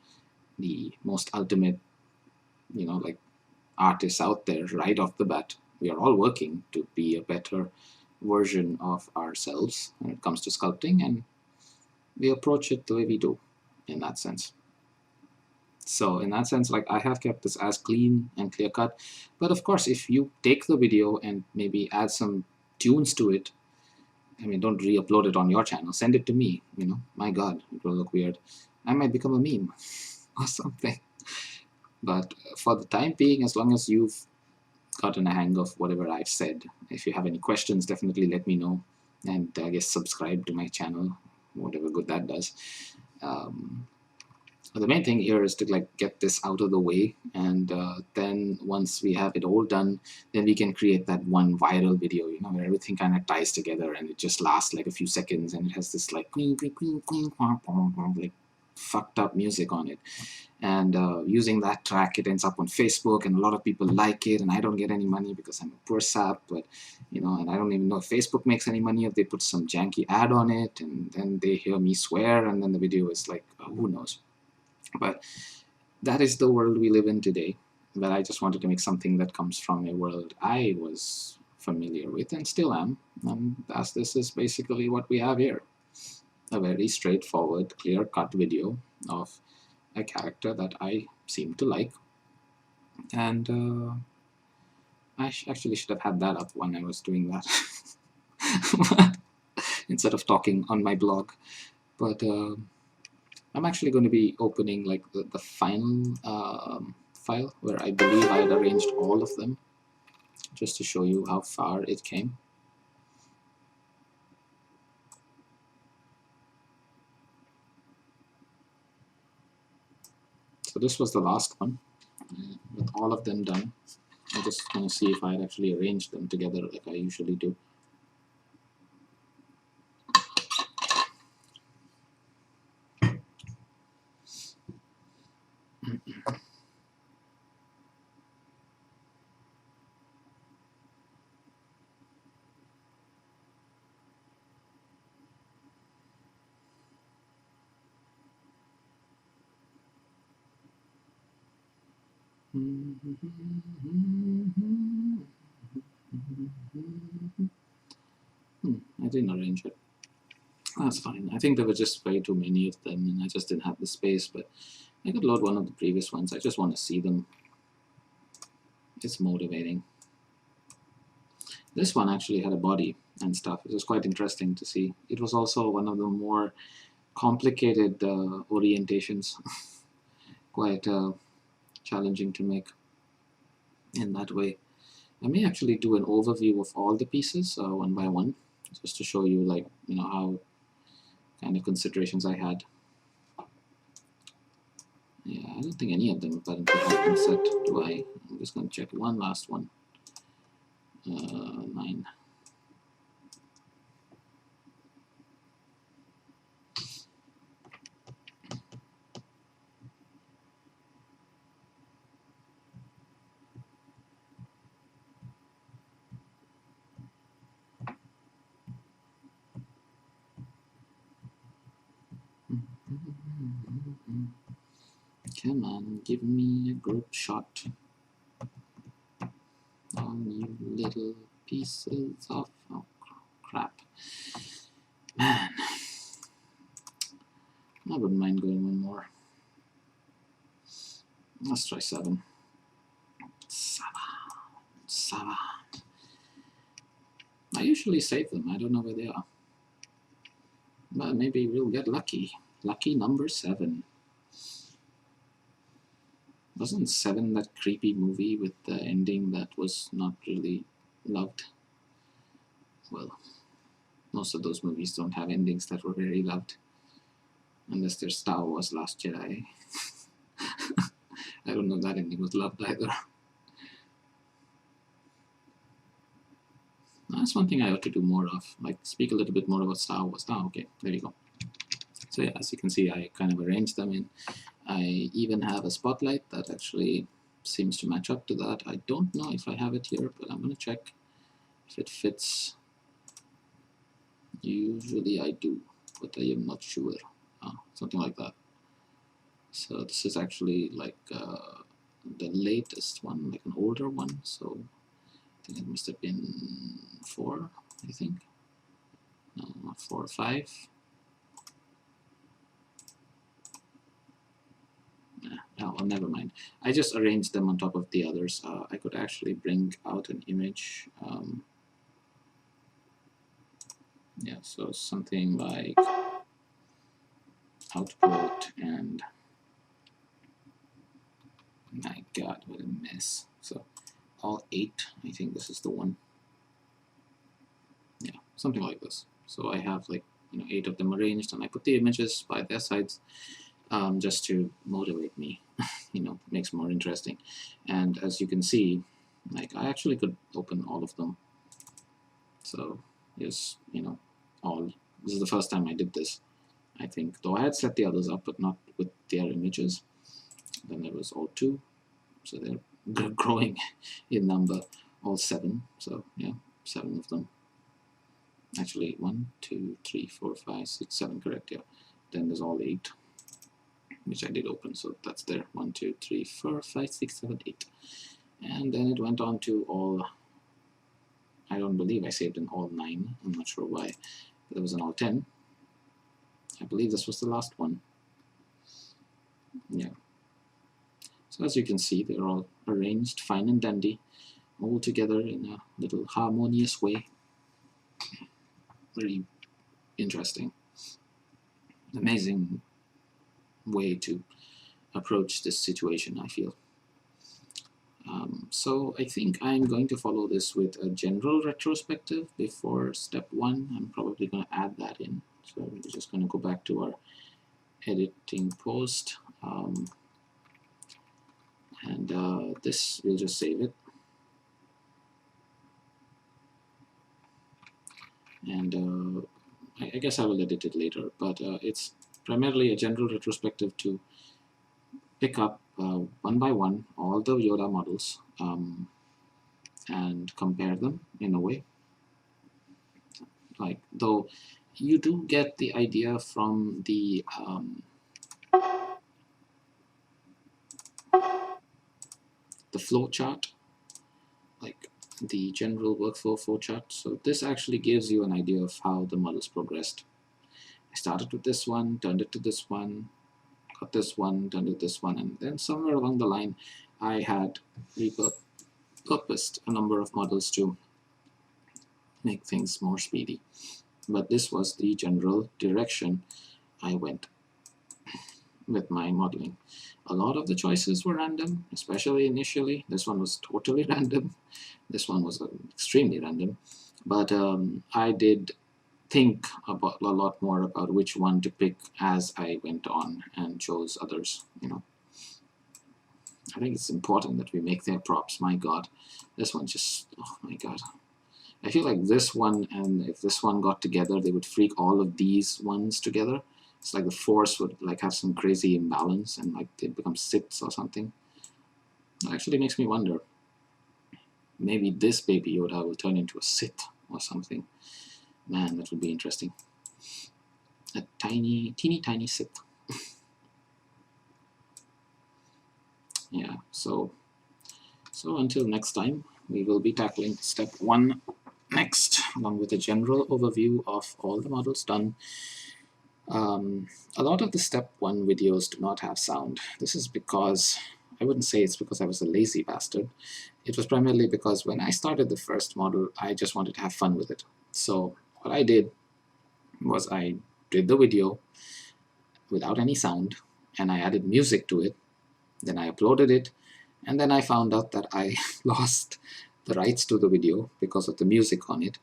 the most ultimate, you know, like artists out there right off the bat. We are all working to be a better version of ourselves when it comes to sculpting, and we approach it the way we do in that sense. So in that sense, like I have kept this as clean and clear cut. But of course, if you take the video and maybe add some tunes to it, I mean, don't re-upload it on your channel. Send it to me, you know. My God, it will look weird. I might become a meme or something. But for the time being, as long as you've gotten a hang of whatever I've said, if you have any questions, definitely let me know. And I guess subscribe to my channel, whatever good that does. The main thing here is to like get this out of the way, and then once we have it all done, then we can create that one viral video, you know, where everything kind of ties together and it just lasts like a few seconds and it has this like like fucked up music on it. And using that track, it ends up on Facebook, and a lot of people like it, and I don't get any money because I'm a poor sap. But you know, and I don't even know if Facebook makes any money if they put some janky ad on it, and then they hear me swear, and then the video is like, who knows. But that is the world we live in today. But I just wanted to make something that comes from a world I was familiar with and still am. And as this is basically what we have here. A very straightforward, clear-cut video of a character that I seem to like. And I actually should have had that up when I was doing that. Instead of talking on my blog. But I'm actually going to be opening like the final file where I believe I had arranged all of them, just to show you how far it came. So this was the last one, with all of them done. I'm just going to see if I had actually arranged them together like I usually do. I didn't arrange it. That's fine. I think there were just way too many of them and I just didn't have the space, but I could load one of the previous ones. I just want to see them. It's motivating. This one actually had a body and stuff. It was quite interesting to see. It was also one of the more complicated orientations. Quite challenging to make in that way. I may actually do an overview of all the pieces one by one, just to show you, like, you know, how kind of considerations I had. Yeah, I don't think any of them apparently have been set. Do I? I'm just going to check one last one. 9. Come on, give me a group shot. All you little pieces of crap. Man, I wouldn't mind going one more. Let's try 7. 7. I usually save them. I don't know where they are. But maybe we'll get lucky. Lucky number 7. Wasn't 7 that creepy movie with the ending that was not really loved? Well, most of those movies don't have endings that were very loved. Unless there's Star Wars Last Jedi. I don't know if that ending was loved either. That's one thing I ought to do more of, like speak a little bit more about Star Wars. Oh, okay, there you go. So yeah, as you can see, I kind of arranged them in. I even have a spotlight that actually seems to match up to that. I don't know if I have it here, but I'm going to check if it fits. Usually I do, but I am not sure. Something like that. So this is actually like the latest one, like an older one. So I think it must have been 4, I think. No, not 4 or 5. Oh, well, never mind. I just arranged them on top of the others. I could actually bring out an image. Yeah, so something like output and my god, what a mess. So all 8, I think this is the one. Yeah, something like this. So I have, like, you know, 8 of them arranged, and I put the images by their sides just to motivate me. You know, makes it more interesting. And as you can see, like, I actually could open all of them. So yes, you know, all. This is the first time I did this, I think, though I had set the others up, but not with their images. Then there was all 2, so they're growing in number. All 7, so yeah, 7 of them. Actually, 1, 2, 3, 4, 5, 6, 7, correct, yeah. Then there's all 8, which I did open, so that's there. 1, 2, 3, 4, 5, 6, 7, 8. And then it went on to all, I don't believe I saved in all 9, I'm not sure why. There was an all 10. I believe this was the last one. Yeah. So as you can see, they're all arranged fine and dandy, all together in a little harmonious way. Very interesting. Amazing way to approach this situation, I feel. So I think I'm going to follow this with a general retrospective before step 1. I'm probably going to add that in. So we're just going to go back to our editing post. And this, we'll just save it. And I guess I will edit it later, but it's primarily a general retrospective to pick up one by one all the Yoda models and compare them in a way. Like, though you do get the idea from the flow chart, like the general workflow flow chart. So this actually gives you an idea of how the models progressed. I started with this one, turned it to this one, got this one, turned it to this one, and then somewhere along the line, I had repurposed a number of models to make things more speedy. But this was the general direction I went with my modeling. A lot of the choices were random, especially initially. This one was totally random. This one was extremely random. But I did think about a lot more about which one to pick as I went on and chose others. I think it's important that we make their props. My God, this one just, oh my God. I feel like this one and if this one got together, they would freak all of these ones together. It's like the force would like have some crazy imbalance and like they'd become Siths or something. It actually makes me wonder. Maybe this baby Yoda will turn into a Sith or something. Man, that would be interesting. A teeny tiny Sith. Yeah, so until next time, we will be tackling step 1 next, along with a general overview of all the models done. A lot of the step 1 videos do not have sound. This is because, I wouldn't say it's because I was a lazy bastard. It was primarily because when I started the first model, I just wanted to have fun with it. So what I did was I did the video without any sound, and I added music to it. Then I uploaded it, and then I found out that I lost the rights to the video because of the music on it.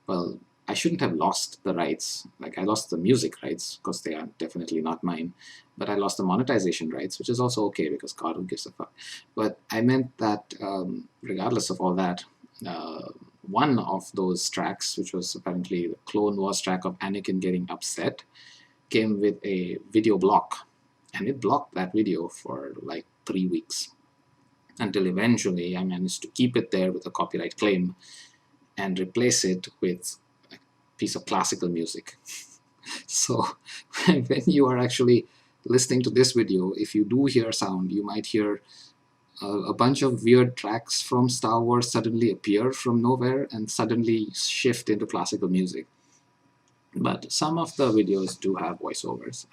Well, I shouldn't have lost the rights. Like, I lost the music rights because they are definitely not mine, but I lost the monetization rights, which is also okay because God, who gives a fuck. But I meant that regardless of all that, one of those tracks, which was apparently the Clone Wars track of Anakin getting upset, came with a video block, and it blocked that video for like 3 weeks until eventually I managed to keep it there with a copyright claim and replace it with a piece of classical music. So when you are actually listening to this video, if you do hear sound, you might hear a bunch of weird tracks from Star Wars suddenly appear from nowhere and suddenly shift into classical music. But some of the videos do have voiceovers.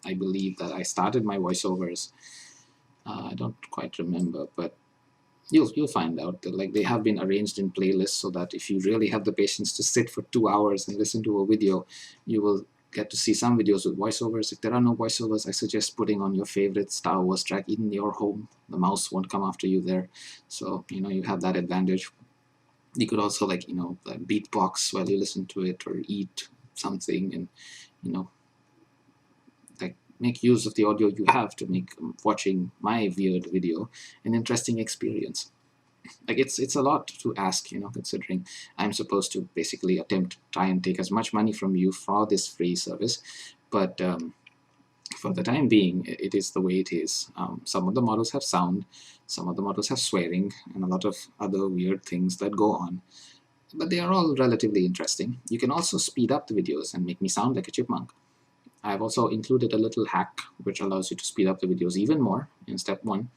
I believe that I started my voiceovers, I don't quite remember, but you'll find out that like they have been arranged in playlists so that if you really have the patience to sit for 2 hours and listen to a video, you will get to see some videos with voiceovers. If there are no voiceovers, I suggest putting on your favorite Star Wars track in your home. The mouse won't come after you there, so you have that advantage. You could also like beatbox while you listen to it or eat something, and like make use of the audio you have to make watching my weird video an interesting experience. Like it's a lot to ask, considering I'm supposed to basically try and take as much money from you for this free service, but for the time being, it is the way it is. Some of the models have sound, some of the models have swearing, and a lot of other weird things that go on, but they are all relatively interesting. You can also speed up the videos and make me sound like a chipmunk. I've also included a little hack which allows you to speed up the videos even more in step 1.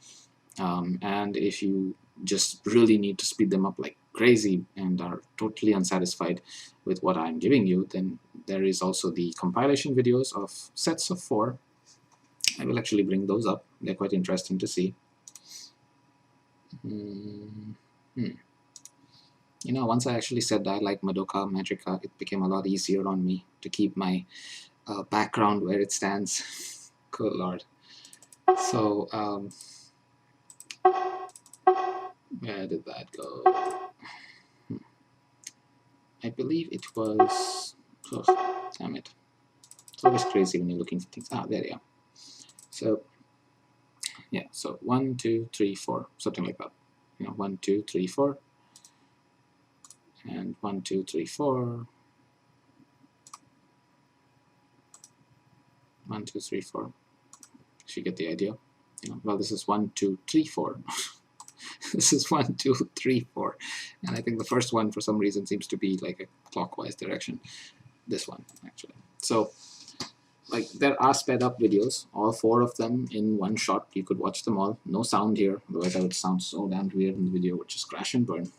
And if you just really need to speed them up like crazy and are totally unsatisfied with what I'm giving you, then there is also the compilation videos of sets of 4. I will actually bring those up. They're quite interesting to see. Once I actually said I like Madoka Magica, it became a lot easier on me to keep my background where it stands. Good Lord. So, where did that go? I believe it was... Oh, damn it. It's always crazy when you're looking for things. There they are. So, yeah, so 1, 2, 3, 4, something like that. 1, 2, 3, 4. And 1, 2, 3, 4. 1, 2, 3, 4. if you get the idea. Well, this is 1, 2, 3, 4. This is 1, 2, 3, 4, and I think the first one for some reason seems to be like a clockwise direction. This one actually. So like there are sped up videos, all 4 of them in one shot. You could watch them all. No sound here, otherwise that would sound so damn weird in the video, which is crash and burn.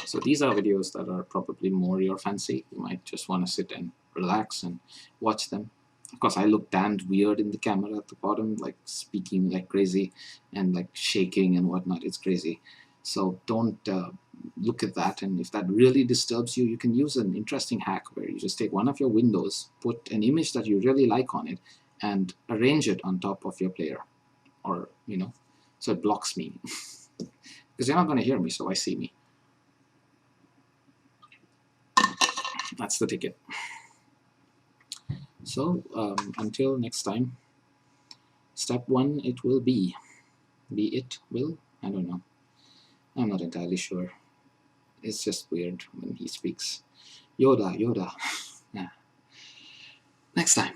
So these are videos that are probably more your fancy. You might just want to sit and relax and watch them. Of course, I look damned weird in the camera at the bottom, like speaking like crazy and like shaking and whatnot. It's crazy. So don't look at that. And if that really disturbs you, you can use an interesting hack where you just take one of your windows, put an image that you really like on it, and arrange it on top of your player. Or, so it blocks me. Because you're not going to hear me, so I see me. That's the ticket. So until next time, step 1 it will be. It will? I don't know. I'm not entirely sure. It's just weird when he speaks. Yoda. Yeah. Next time.